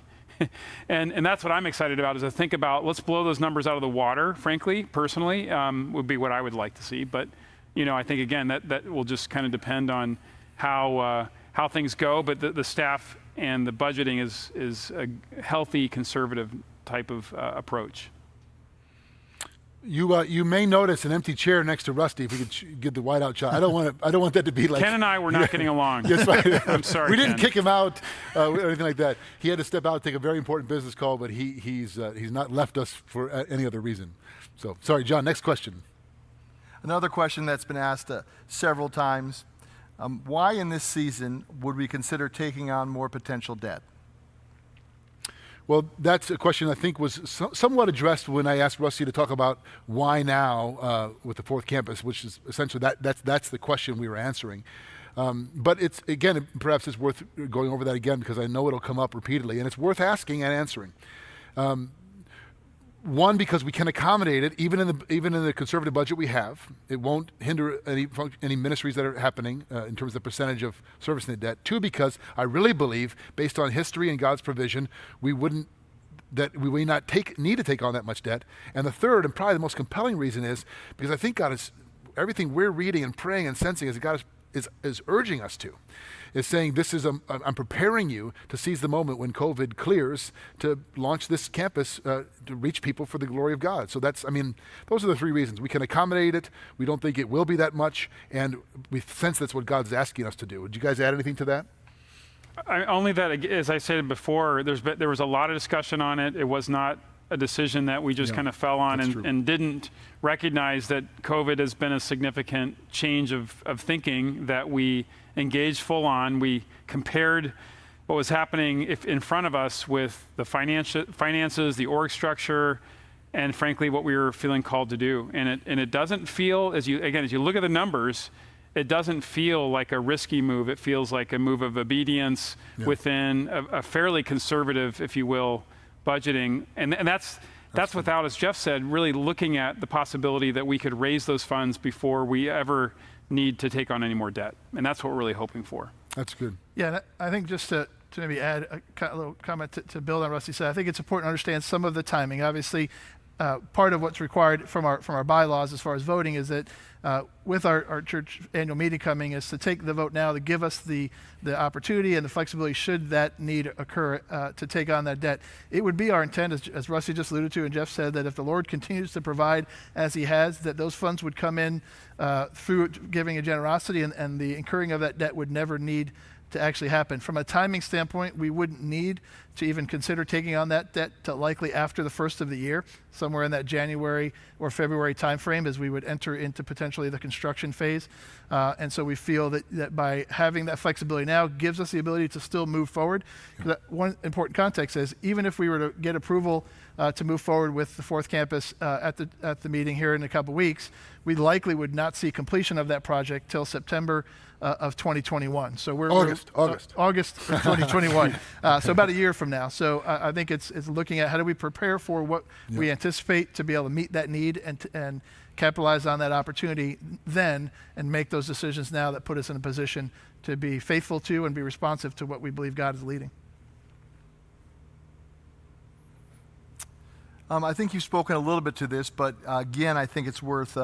and that's what I'm excited about, is to think about, let's blow those numbers out of the water, frankly, personally, would be what I would like to see. But, I think, again, that will just kind of depend on how things go, but the staff and the budgeting is a healthy, conservative type of approach. You may notice an empty chair next to Rusty if we could get the whiteout shot. I don't want that to be like Ken and I were not getting along. That's right. I'm sorry. We didn't Ken. kick him out or anything like that. He had to step out and take a very important business call, but he's not left us for any other reason. So sorry, John. Next question. Another question that's been asked several times. Why in this season would we consider taking on more potential debt? Well, that's a question I think was somewhat addressed when I asked Rusty to talk about why now with the fourth campus, which is essentially that's the question we were answering. But it's, again, perhaps it's worth going over that again because I know it'll come up repeatedly, and it's worth asking and answering. One, because we can accommodate it, even in the conservative budget we have. It won't hinder any ministries that are happening in terms of the percentage of servicing the debt. Two, because I really believe, based on history and God's provision, we may not need to take on that much debt. And the third, and probably the most compelling reason, is because I think God is, everything we're reading and praying and sensing is God is urging us to. Is saying I'm preparing you to seize the moment when COVID clears to launch this campus to reach people for the glory of God. So those are the three reasons. We can accommodate it. We don't think it will be that much, and we sense that's what God's asking us to do. Would you guys add anything to that? Only that, as I said before, there was a lot of discussion on it. It was not a decision that we just kind of fell on and didn't recognize that COVID has been a significant change of thinking that we engaged full on. We compared what was happening in front of us with the finances, the org structure, and frankly, what we were feeling called to do. And it doesn't feel, as you look at the numbers, it doesn't feel like a risky move. It feels like a move of obedience within a fairly conservative, if you will, budgeting. And that's without, as Jeff said, really looking at the possibility that we could raise those funds before we ever need to take on any more debt. And that's what we're really hoping for. That's good. Yeah, I think just to maybe add a little comment to build on Rusty said, I think it's important to understand some of the timing. Obviously, part of what's required from our bylaws as far as voting is that with our church annual meeting coming is to take the vote now to give us the opportunity and the flexibility should that need occur to take on that debt. It would be our intent, as Rusty just alluded to and Jeff said, that if the Lord continues to provide as he has, that those funds would come in through giving a generosity and the incurring of that debt would never need to actually happen. From a timing standpoint, we wouldn't need to even consider taking on that debt till likely after the first of the year, somewhere in that January or February timeframe as we would enter into potentially the construction phase. And so we feel that by having that flexibility now gives us the ability to still move forward. That one important context is even if we were to get approval to move forward with the fourth campus at the meeting here in a couple weeks, we likely would not see completion of that project till September of 2021. So August of 2021. So about a year from now. So I think it's looking at how do we prepare for what we anticipate to be able to meet that need and capitalize on that opportunity then and make those decisions now that put us in a position to be faithful to and be responsive to what we believe God is leading. I think you've spoken a little bit to this, but again, I think it's worth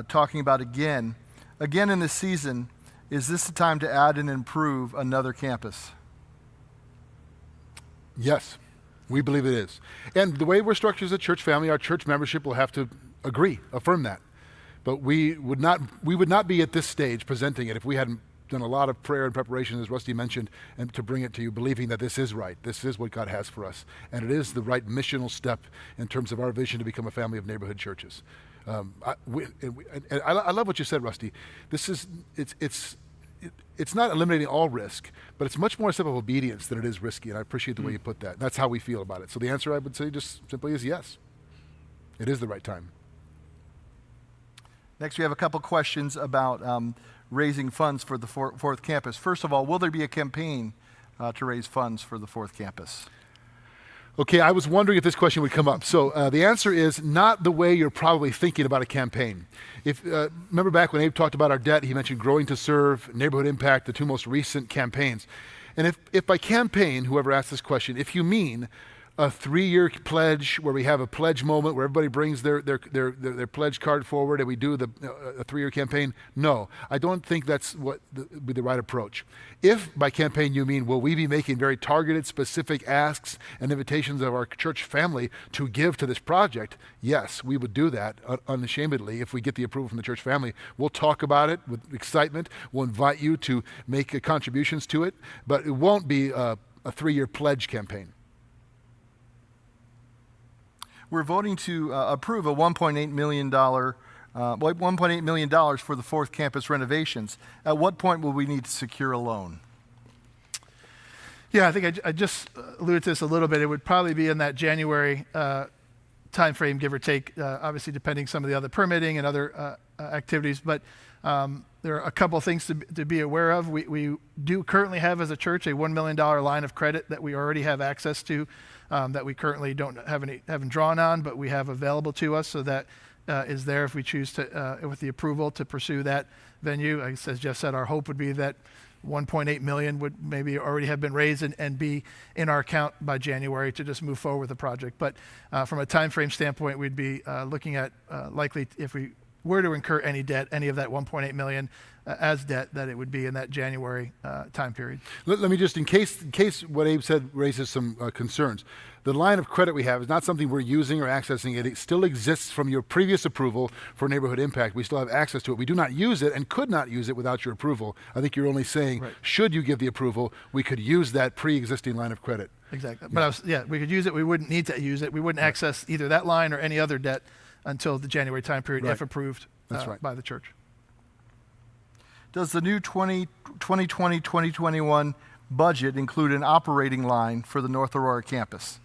talking about again. Again in this season, is this the time to add and improve another campus? Yes, we believe it is. And the way we're structured as a church family, our church membership will have to affirm that. But we would not be at this stage presenting it if we hadn't done a lot of prayer and preparation, as Rusty mentioned, and to bring it to you, believing that this is right. This is what God has for us. And it is the right missional step in terms of our vision to become a family of neighborhood churches. I love what you said, Rusty. It's not eliminating all risk, but it's much more a step of obedience than it is risky, and I appreciate the way you put that. That's how we feel about it. So the answer, I would say, just simply is yes. It is the right time. Next, we have a couple questions about raising funds for the fourth campus. First of all, will there be a campaign to raise funds for the fourth campus? Okay, I was wondering if this question would come up. So the answer is not the way you're probably thinking about a campaign. Remember back when Abe talked about our debt, he mentioned Growing to Serve, Neighborhood Impact, the two most recent campaigns. And if by campaign, whoever asked this question, if you mean a 3-year pledge where we have a pledge moment where everybody brings their pledge card forward and we do a 3-year campaign, no, I don't think that's what be the right approach. If by campaign you mean, will we be making very targeted, specific asks and invitations of our church family to give to this project? Yes, we would do that unashamedly if we get the approval from the church family. We'll talk about it with excitement. We'll invite you to make contributions to it, but it won't be a 3-year pledge campaign. We're voting to approve a $1.8 million for the fourth campus renovations. At what point will we need to secure a loan? Yeah, I think I just alluded to this a little bit. It would probably be in that January timeframe, give or take, obviously depending some of the other permitting and other activities. But there are a couple of things to be aware of. We do currently have as a church a $1 million line of credit that we already have access to that we currently haven't drawn on, but we have available to us. So that is there if we choose to, with the approval to pursue that venue. As Jeff said, our hope would be that 1.8 million would maybe already have been raised and be in our account by January to just move forward with the project. But from a time frame standpoint, we'd be looking at likely if we were to incur any debt, any of that 1.8 million as debt, that it would be in that January time period. Let me just, in case what Abe said raises some concerns, the line of credit we have is not something we're using or accessing. It still exists from your previous approval for Neighborhood Impact. We still have access to it. We do not use it and could not use it without your approval. I think you're only saying, right, should you give the approval, we could use that pre-existing line of credit. Exactly. Yeah. But we could use it. We wouldn't need to use it. We wouldn't access either that line or any other debt until the January time period, if approved by the church. Does the new 2020-2021 budget include an operating line for the North Aurora campus?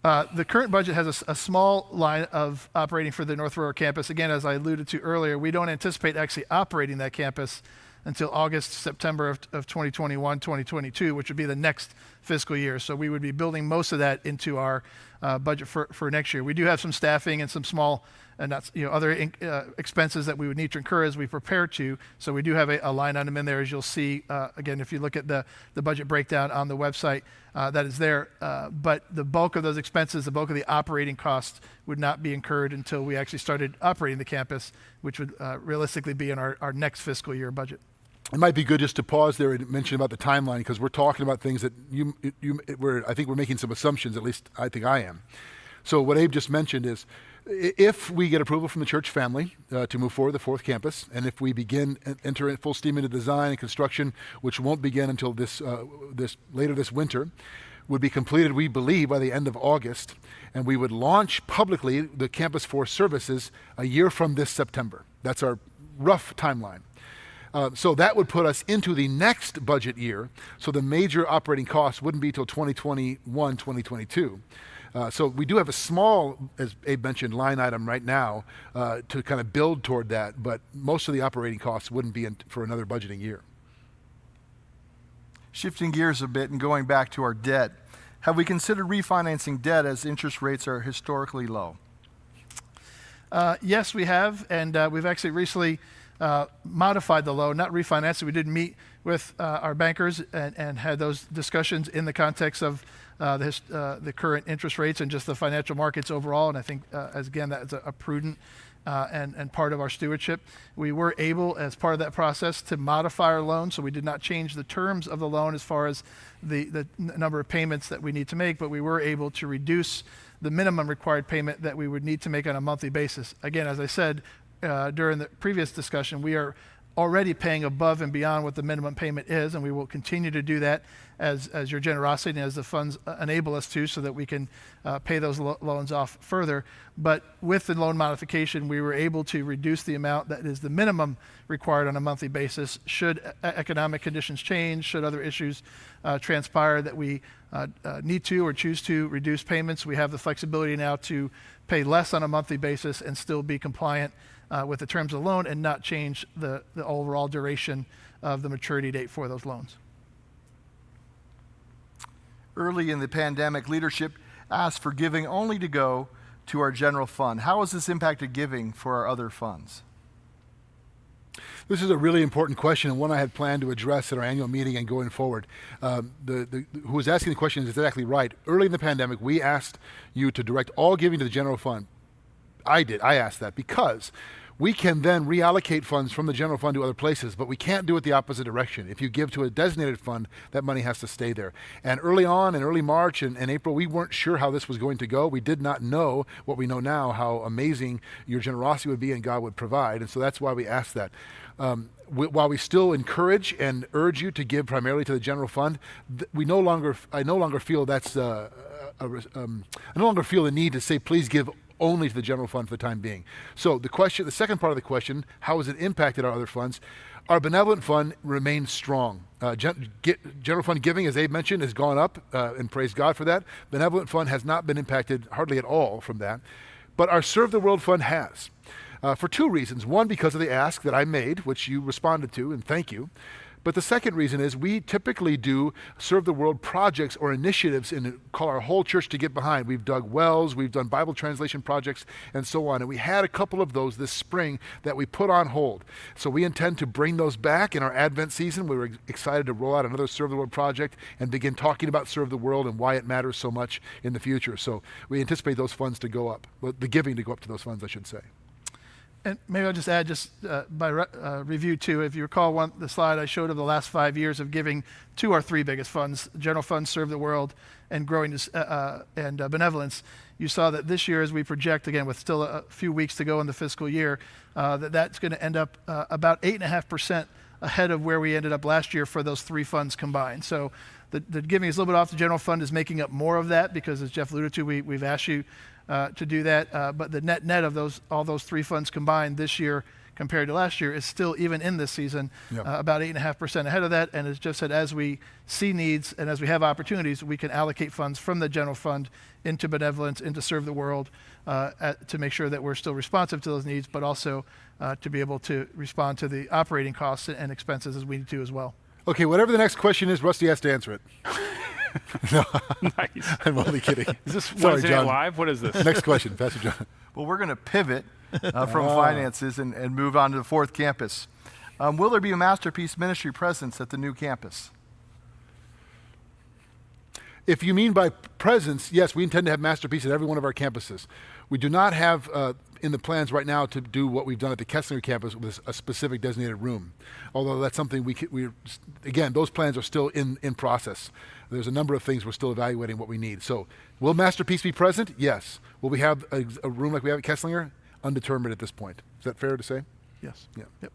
The current budget has a small line of operating for the North Aurora campus. Again, as I alluded to earlier, we don't anticipate actually operating that campus until August, September of 2021, 2022, which would be the next fiscal year. So we would be building most of that into our budget for next year. We do have some staffing and some small and that's other expenses that we would need to incur as we prepare to. So we do have a line item in there, as you'll see. Again, if you look at the budget breakdown on the website, that is there. But the bulk of those expenses, the bulk of the operating costs, would not be incurred until we actually started operating the campus, which would realistically be in our next fiscal year budget. It might be good just to pause there and mention about the timeline, because we're talking about things that I think we're making some assumptions. At least I think I am. So what Abe just mentioned is, if we get approval from the church family to move forward the fourth campus, and if we begin enter full steam into design and construction, which won't begin until later this winter, would be completed, we believe, by the end of August, and we would launch publicly the Campus 4 services a year from this September. That's our rough timeline. So that would put us into the next budget year, so the major operating costs wouldn't be till 2021, 2022. So we do have a small, as Abe mentioned, line item right now to kind of build toward that, but most of the operating costs wouldn't be for another budgeting year. Shifting gears a bit and going back to our debt, have we considered refinancing debt as interest rates are historically low? Yes, we have, and we've actually recently modified the loan, not refinanced. We did meet with our bankers and had those discussions in the context of the current interest rates and just the financial markets overall. And I think, that's a prudent and part of our stewardship. We were able, as part of that process, to modify our loan. So we did not change the terms of the loan as far as the number of payments that we need to make, but we were able to reduce the minimum required payment that we would need to make on a monthly basis. Again, as I said during the previous discussion, we are already paying above and beyond what the minimum payment is, and we will continue to do that as your generosity and as the funds enable us to, so that we can pay those loans off further. But with the loan modification, we were able to reduce the amount that is the minimum required on a monthly basis. Should economic conditions change, should other issues transpire that we need to or choose to reduce payments, we have the flexibility now to pay less on a monthly basis and still be compliant with the terms of the loan and not change the overall duration of the maturity date for those loans. Early in the pandemic, leadership asked for giving only to go to our general fund. How has this impacted giving for our other funds? This is a really important question, and one I had planned to address at our annual meeting and going forward. Who was asking the question is exactly right. Early in the pandemic, we asked you to direct all giving to the general fund. I asked that because we can then reallocate funds from the general fund to other places, but we can't do it the opposite direction. If you give to a designated fund, that money has to stay there. And early on, in early March and April, we weren't sure how this was going to go. We did not know what we know now, how amazing your generosity would be and God would provide. And so that's why we asked that. While we still encourage and urge you to give primarily to the general fund, I no longer feel I no longer feel the need to say, please give only to the general fund for the time being. So the second part of the question, how has it impacted our other funds? Our benevolent fund remains strong. General fund giving, as Abe mentioned, has gone up, and praise God for that. Benevolent fund has not been impacted hardly at all from that. But our Serve the World fund has, for two reasons. One, because of the ask that I made, which you responded to, and thank you. But the second reason is we typically do Serve the World projects or initiatives and call our whole church to get behind. We've dug wells, we've done Bible translation projects, and so on. And we had a couple of those this spring that we put on hold. So we intend to bring those back in our Advent season. We were excited to roll out another Serve the World project and begin talking about Serve the World and why it matters so much in the future. So we anticipate those funds to go up, the giving to go up to those funds, I should say. And maybe I'll just add, by review too, if you recall the slide I showed of the last 5 years of giving to our three biggest funds, General Fund, Serve the World, and Growing and Benevolence, you saw that this year, as we project, again, with still a few weeks to go in the fiscal year, that's going to end up about 8.5% ahead of where we ended up last year for those three funds combined. So the giving is a little bit off. The General Fund is making up more of that because, as Jeff alluded to, we've asked you to do that, but the net of all those three funds combined this year compared to last year is still, even in this season, about 8.5% ahead of that. And as Jeff said, as we see needs and as we have opportunities, we can allocate funds from the general fund into benevolence, into Serve the World, to make sure that we're still responsive to those needs, but also to be able to respond to the operating costs and expenses as we need to as well. Okay, whatever the next question is, Rusty has to answer it. Nice. I'm only kidding. Is this Sorry, Wednesday Night John. Live? What is this? Next question, Pastor John. Well, we're going to pivot from finances and move on to the fourth campus. Will there be a Masterpiece Ministry presence at the new campus? If you mean by presence, yes, we intend to have Masterpiece at every one of our campuses. We do not have in the plans right now to do what we've done at the Kesslinger campus with a specific designated room. Although that's something again, those plans are still in process. There's a number of things we're still evaluating what we need. So will Masterpiece be present? Yes. Will we have a room like we have at Kesslinger? Undetermined at this point. Is that fair to say? Yes. Yeah. Yep.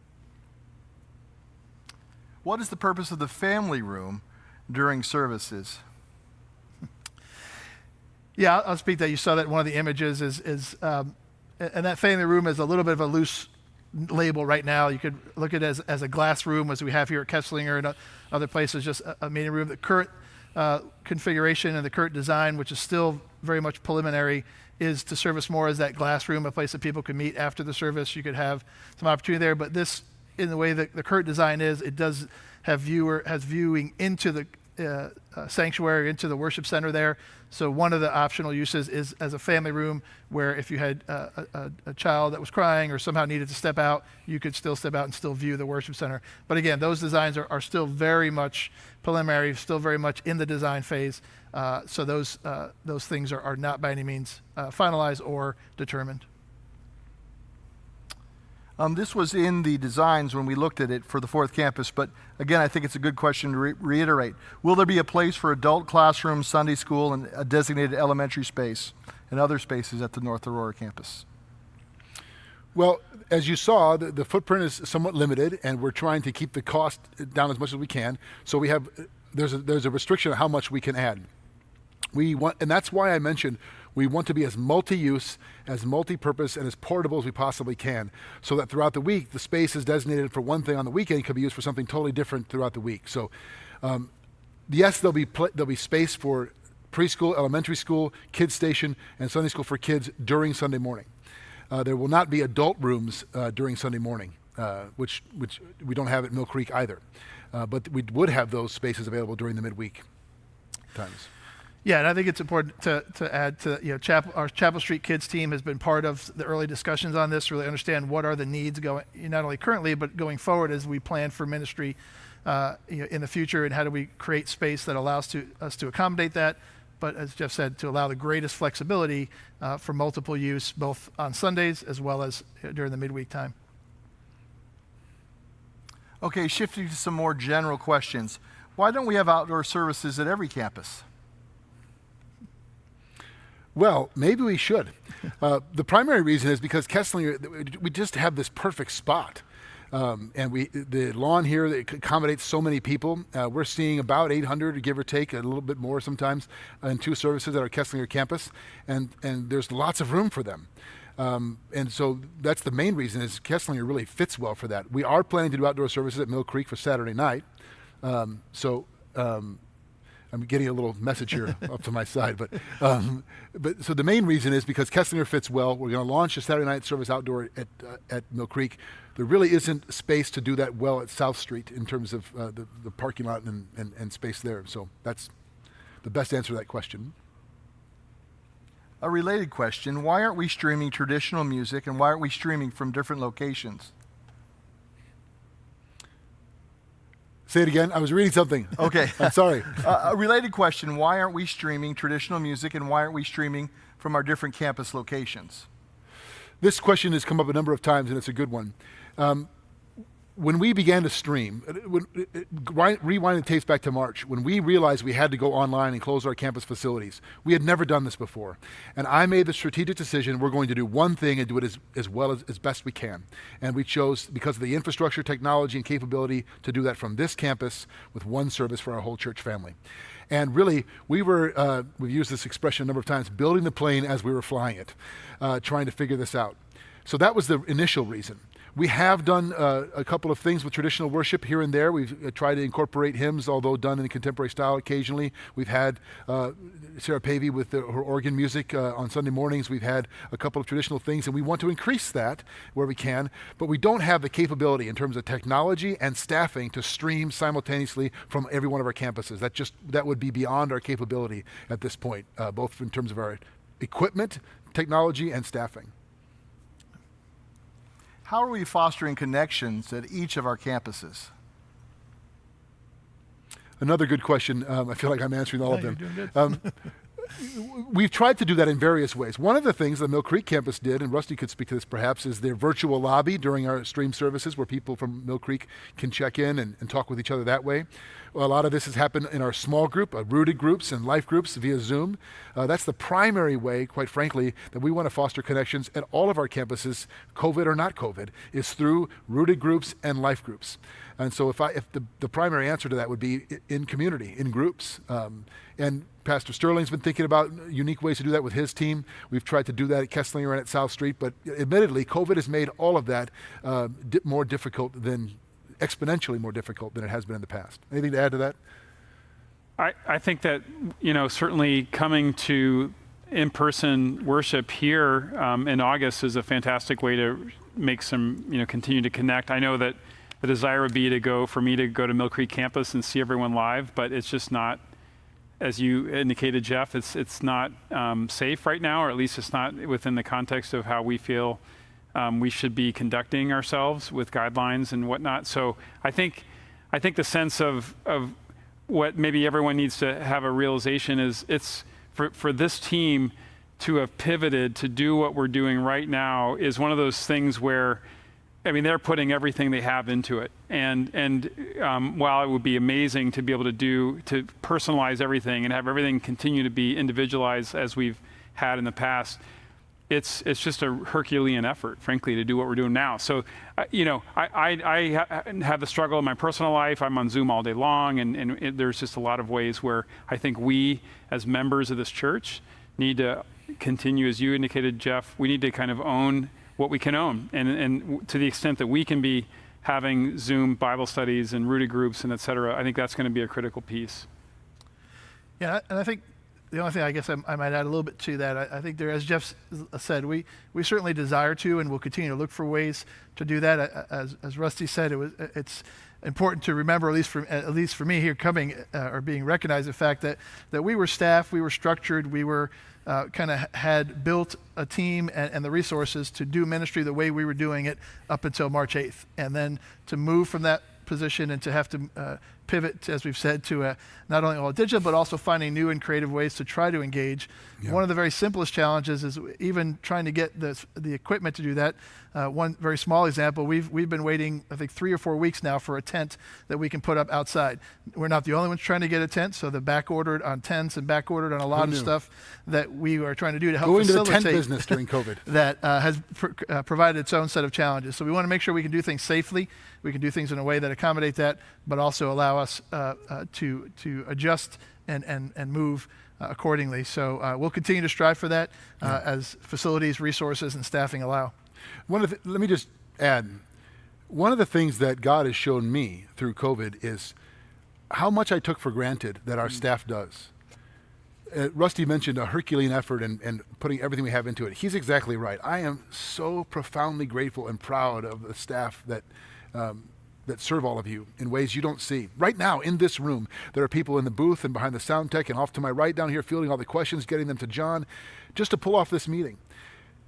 What is the purpose of the family room during services? Yeah, I'll speak to that. You saw that in one of the images and that family room is a little bit of a loose label right now. You could look at it as a glass room, as we have here at Kesslinger and other places, just a meeting room. The current configuration and the current design, which is still very much preliminary, is to service more as that glass room, a place that people can meet after the service. You could have some opportunity there, but this, in the way that the current design is, it does have viewing into the sanctuary, into the worship center there. So one of the optional uses is as a family room, where if you had a child that was crying or somehow needed to step out, you could still step out and still view the worship center. But again, those designs are still very much preliminary, still very much in the design phase. So those things are not by any means finalized or determined. This was in the designs when we looked at it for the fourth campus, but again, I think it's a good question to reiterate. Will there be a place for adult classrooms, Sunday school, and a designated elementary space and other spaces at the North Aurora campus? Well, as you saw, the footprint is somewhat limited, and we're trying to keep the cost down as much as we can. So there's a restriction on how much we can add. And that's why I mentioned we want to be as multi-use, as multi-purpose, and as portable as we possibly can, so that throughout the week, the space is designated for one thing on the weekend could be used for something totally different throughout the week. So, yes, there'll be space for preschool, elementary school, kids station, and Sunday school for kids during Sunday morning. There will not be adult rooms during Sunday morning, which we don't have at Mill Creek either. But we would have those spaces available during the midweek times. Yeah, and I think it's important to add to, our Chapel Street Kids team has been part of the early discussions on this, really understand what are the needs going, not only currently, but going forward as we plan for ministry in the future, and how do we create space that allows us to accommodate that, but as Jeff said, to allow the greatest flexibility for multiple use, both on Sundays as well as during the midweek time. Okay, shifting to some more general questions. Why don't we have outdoor services at every campus? Well, maybe we should. The primary reason is because Kesslinger, we just have this perfect spot. And the lawn here that accommodates so many people. We're seeing about 800, give or take, a little bit more sometimes, in 2 services at our Kesslinger campus. And there's lots of room for them. And so that's the main reason, is Kesslinger really fits well for that. We are planning to do outdoor services at Mill Creek for Saturday night. I'm getting a little message here up to my side, but so the main reason is because Kesslinger fits well. We're going to launch a Saturday night service outdoor at Mill Creek. There really isn't space to do that well at South Street in terms of the parking lot and space there. So that's the best answer to that question. A related question, why aren't we streaming traditional music, and why aren't we streaming from different locations? Say it again. I was reading something. Okay. I'm sorry. A related question, why aren't we streaming traditional music, and why aren't we streaming from our different campus locations? This question has come up a number of times, and it's a good one. When we began to stream, rewind the tapes back to March, when we realized we had to go online and close our campus facilities, we had never done this before. And I made the strategic decision, we're going to do one thing and do it as well as best we can. And we chose, because of the infrastructure, technology, and capability, to do that from this campus with one service for our whole church family. And really, we've used this expression a number of times, building the plane as we were flying it, trying to figure this out. So that was the initial reason. We have done a couple of things with traditional worship here and there. We've tried to incorporate hymns, although done in a contemporary style occasionally. We've had Sarah Pavey with her organ music on Sunday mornings. We've had a couple of traditional things, and we want to increase that where we can, but we don't have the capability in terms of technology and staffing to stream simultaneously from every one of our campuses. That would be beyond our capability at this point, both in terms of our equipment, technology, and staffing. How are we fostering connections at each of our campuses? Another good question. I feel like I'm answering all of them. You're doing good. We've tried to do that in various ways. One of the things the Mill Creek campus did, and Rusty could speak to this perhaps, is their virtual lobby during our stream services where people from Mill Creek can check in and talk with each other that way. Well, a lot of this has happened in our small group, rooted groups and life groups via Zoom. That's the primary way, quite frankly, that we want to foster connections at all of our campuses, COVID or not COVID, is through rooted groups and life groups. And so if the primary answer to that would be in community, in groups. And Pastor Sterling's been thinking about unique ways to do that with his team. We've tried to do that at Kesslinger and at South Street, but admittedly, COVID has made all of that more difficult exponentially more difficult than it has been in the past. Anything to add to that? I think that, certainly coming to in-person worship here in August is a fantastic way to make some, continue to connect. I know that the desire would be for me to go to Mill Creek campus and see everyone live, but it's just not, as you indicated, Jeff, it's not safe right now, or at least it's not within the context of how we feel we should be conducting ourselves with guidelines and whatnot. So I think the sense of what maybe everyone needs to have a realization is it's for this team to have pivoted to do what we're doing right now is one of those things where, they're putting everything they have into it. And while it would be amazing to be able to personalize everything and have everything continue to be individualized as we've had in the past, it's just a Herculean effort, frankly, to do what we're doing now. So, I have the struggle in my personal life. I'm on Zoom all day long, and there's just a lot of ways where I think we, as members of this church, need to continue, as you indicated, Jeff, we need to kind of own what we can own. And to the extent that we can be having Zoom Bible studies and rooted groups and et cetera, I think that's going to be a critical piece. Yeah, and I think the only thing I guess I might add a little bit to that, I think there, as Jeff said, we certainly desire to and will continue to look for ways to do that. As Rusty said, it's important to remember, at least for me here coming or being recognized, the fact that we were staffed, we were structured, we were kind of had built a team and the resources to do ministry the way we were doing it up until March 8th. And then to move from that position and to have to pivot, as we've said, to not only all digital, but also finding new and creative ways to try to engage. Yeah. One of the very simplest challenges is even trying to get the equipment to do that. One very small example, we've been waiting, I think, 3 or 4 weeks now for a tent that we can put up outside. We're not the only ones trying to get a tent, so the back ordered on tents and back ordered on a lot of stuff that we are trying to do to help facilitate. Go into the tent business during COVID. That has provided its own set of challenges. So we want to make sure we can do things safely. We can do things in a way that accommodate that, but also allow us to adjust and move accordingly. So we'll continue to strive for that as facilities, resources, and staffing allow. Let me just add, one of the things that God has shown me through COVID is how much I took for granted that our staff does. Rusty mentioned a Herculean effort and putting everything we have into it. He's exactly right. I am so profoundly grateful and proud of the staff that serve all of you in ways you don't see. Right now, in this room, there are people in the booth and behind the sound tech and off to my right down here fielding all the questions, getting them to John, just to pull off this meeting.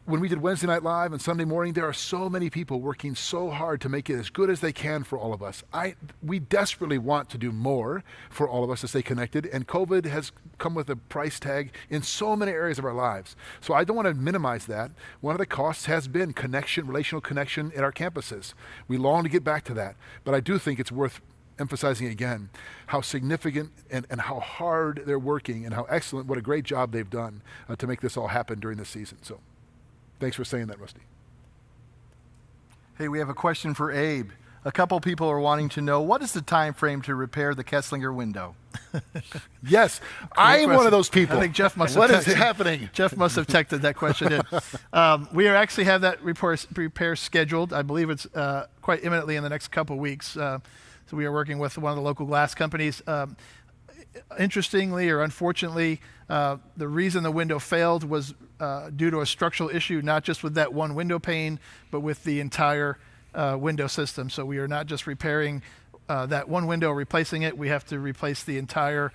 When we did Wednesday Night Live and Sunday morning, there are so many people working so hard to make it as good as they can for all of us. We desperately want to do more for all of us to stay connected, and COVID has come with a price tag in so many areas of our lives. So I don't want to minimize that. One of the costs has been connection, relational connection at our campuses. We long to get back to that, but I do think it's worth emphasizing again how significant and how hard they're working and how excellent, what a great job they've done to make this all happen during this season. So thanks for saying that, Rusty. Hey, we have a question for Abe. a couple people are wanting to know, what is the time frame to repair the Kesslinger window? Yes, I am one of those people. I think Jeff must have What is texted- happening? Jeff must have texted that question in. We are actually have that repair scheduled. I believe it's quite imminently in the next couple weeks. So we are working with one of the local glass companies. Interestingly or unfortunately, the reason the window failed was due to a structural issue, not just with that one window pane, but with the entire window system. So we are not just repairing that one window, replacing it. We have to replace the entire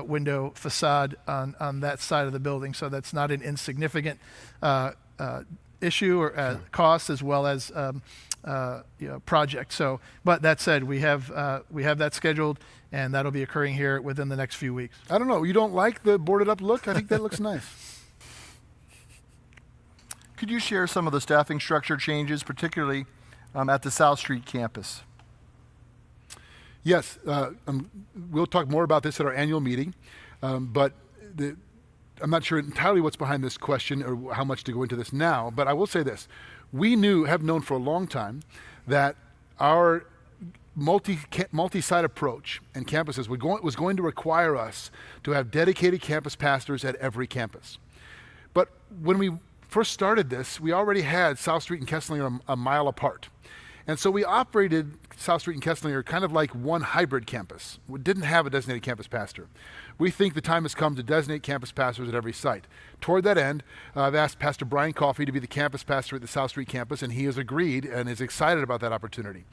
window facade on that side of the building. So that's not an insignificant issue or cost, as well as project. So, but that said, we have that scheduled, and that'll be occurring here within the next few weeks. I don't know. You don't like the boarded up look? I think that looks nice. Could you share some of the staffing structure changes, particularly at the South Street campus? Yes, we'll talk more about this at our annual meeting, but I'm not sure entirely what's behind this question or how much to go into this now, but I will say this. We have known for a long time that our multi-site approach and campuses was going to require us to have dedicated campus pastors at every campus. But when we first started this, we already had South Street and Kesslinger a mile apart. And so we operated South Street and Kesslinger kind of like one hybrid campus. We didn't have a designated campus pastor. We think the time has come to designate campus pastors at every site. Toward that end, I've asked Pastor Brian Coffey to be the campus pastor at the South Street campus, and he has agreed and is excited about that opportunity.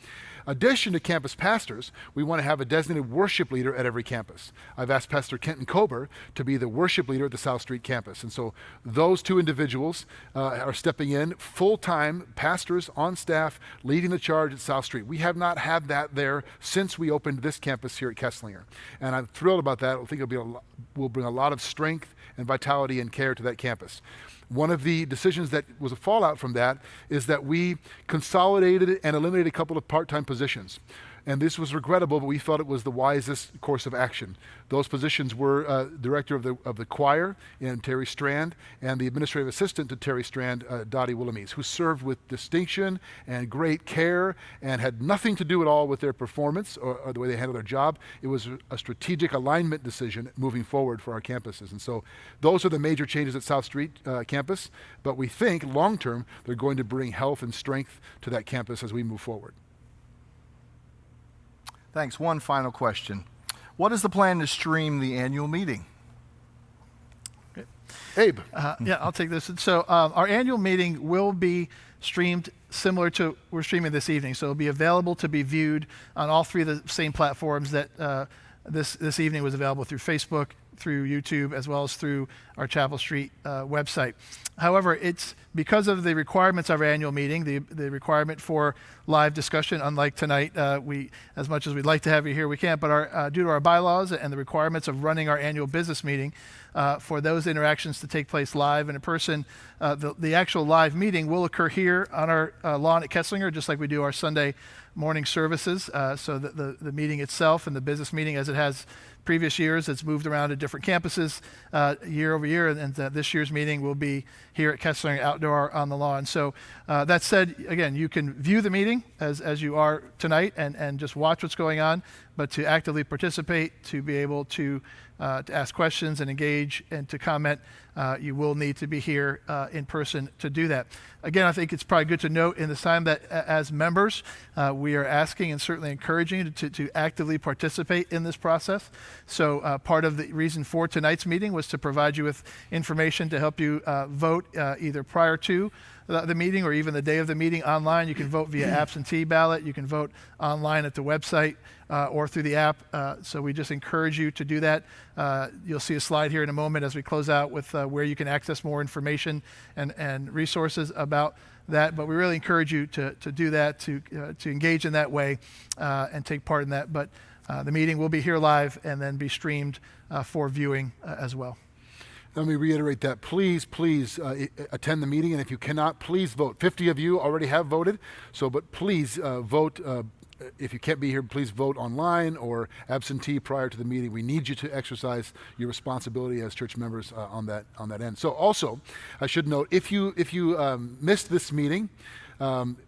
Addition to campus pastors, we want to have a designated worship leader at every campus. I've asked Pastor Kenton Kober to be the worship leader at the South Street campus. And so those two individuals are stepping in, full-time pastors on staff, leading the charge at South Street. We have not had that there since we opened this campus here at Kesslinger. And I'm thrilled about that. I think will bring a lot of strength and vitality and care to that campus. One of the decisions that was a fallout from that is that we consolidated and eliminated a couple of part-time positions. And this was regrettable, but we felt it was the wisest course of action. Those positions were director of the choir in Terry Strand and the administrative assistant to Terry Strand, Dottie Willamese, who served with distinction and great care and had nothing to do at all with their performance or the way they handled their job. It was a strategic alignment decision moving forward for our campuses. And so those are the major changes at South Street campus, but we think long-term they're going to bring health and strength to that campus as we move forward. Thanks. One final question. What is the plan to stream the annual meeting? Abe. Yeah, I'll take this. So our annual meeting will be streamed similar to we're streaming this evening. So it'll be available to be viewed on all three of the same platforms that this evening was available through Facebook, through YouTube, as well as through our Chapel Street website. However, it's because of the requirements of our annual meeting, the requirement for live discussion, unlike tonight, we, as much as we'd like to have you here, we can't, but due to our bylaws and the requirements of running our annual business meeting, for those interactions to take place live and in person, the actual live meeting will occur here on our lawn at Kesslinger, just like we do our Sunday morning services. So the meeting itself and the business meeting, as it has previous years, it's moved around to different campuses year over year, and this year's meeting will be here at Kesslinger outdoor on the lawn. So that said, again, you can view the meeting as you are tonight and just watch what's going on, but to actively participate, to be able to ask questions and engage and to comment, you will need to be here in person to do that. Again, I think it's probably good to note in this time that as members, we are asking and certainly encouraging you to actively participate in this process. So part of the reason for tonight's meeting was to provide you with information to help you vote either prior to the meeting or even the day of the meeting online. You can vote via absentee ballot. You can vote online at the website or through the app. So we just encourage you to do that. You'll see a slide here in a moment as we close out with where you can access more information and resources about that. But we really encourage you to do that, to engage in that way and take part in that. But the meeting will be here live and then be streamed for viewing as well. Let me reiterate that. Please attend the meeting, and if you cannot, please vote. 50 of you already have voted, but please vote. If you can't be here, please vote online or absentee prior to the meeting. We need you to exercise your responsibility as church members on that end. So also, I should note, if you missed this meeting,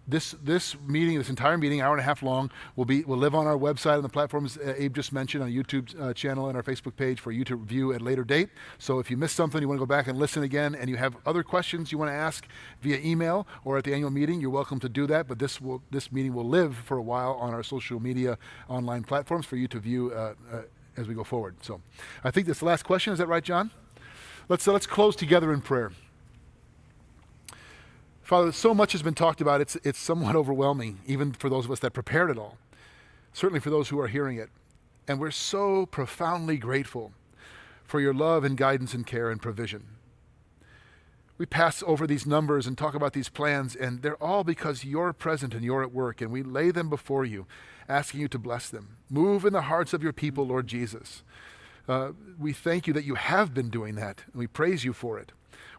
This meeting, this entire meeting, hour and a half long, will live on our website on the platforms Abe just mentioned, on a YouTube channel and our Facebook page for you to view at a later date. So if you missed something, you want to go back and listen again, and you have other questions you want to ask via email or at the annual meeting, you're welcome to do that. But this meeting will live for a while on our social media online platforms for you to view as we go forward. So I think that's the last question. Is that right, John? Let's close together in prayer. Father, so much has been talked about, it's somewhat overwhelming, even for those of us that prepared it all, certainly for those who are hearing it. And we're so profoundly grateful for your love and guidance and care and provision. We pass over these numbers and talk about these plans, and they're all because you're present and you're at work, and we lay them before you, asking you to bless them. Move in the hearts of your people, Lord Jesus. We thank you that you have been doing that, and we praise you for it.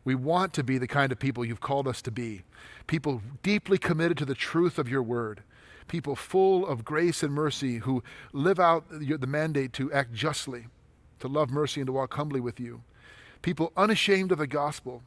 We want to be the kind of people you've called us to be, people deeply committed to the truth of your word, people full of grace and mercy who live out the mandate to act justly, to love mercy and to walk humbly with you, people unashamed of the gospel,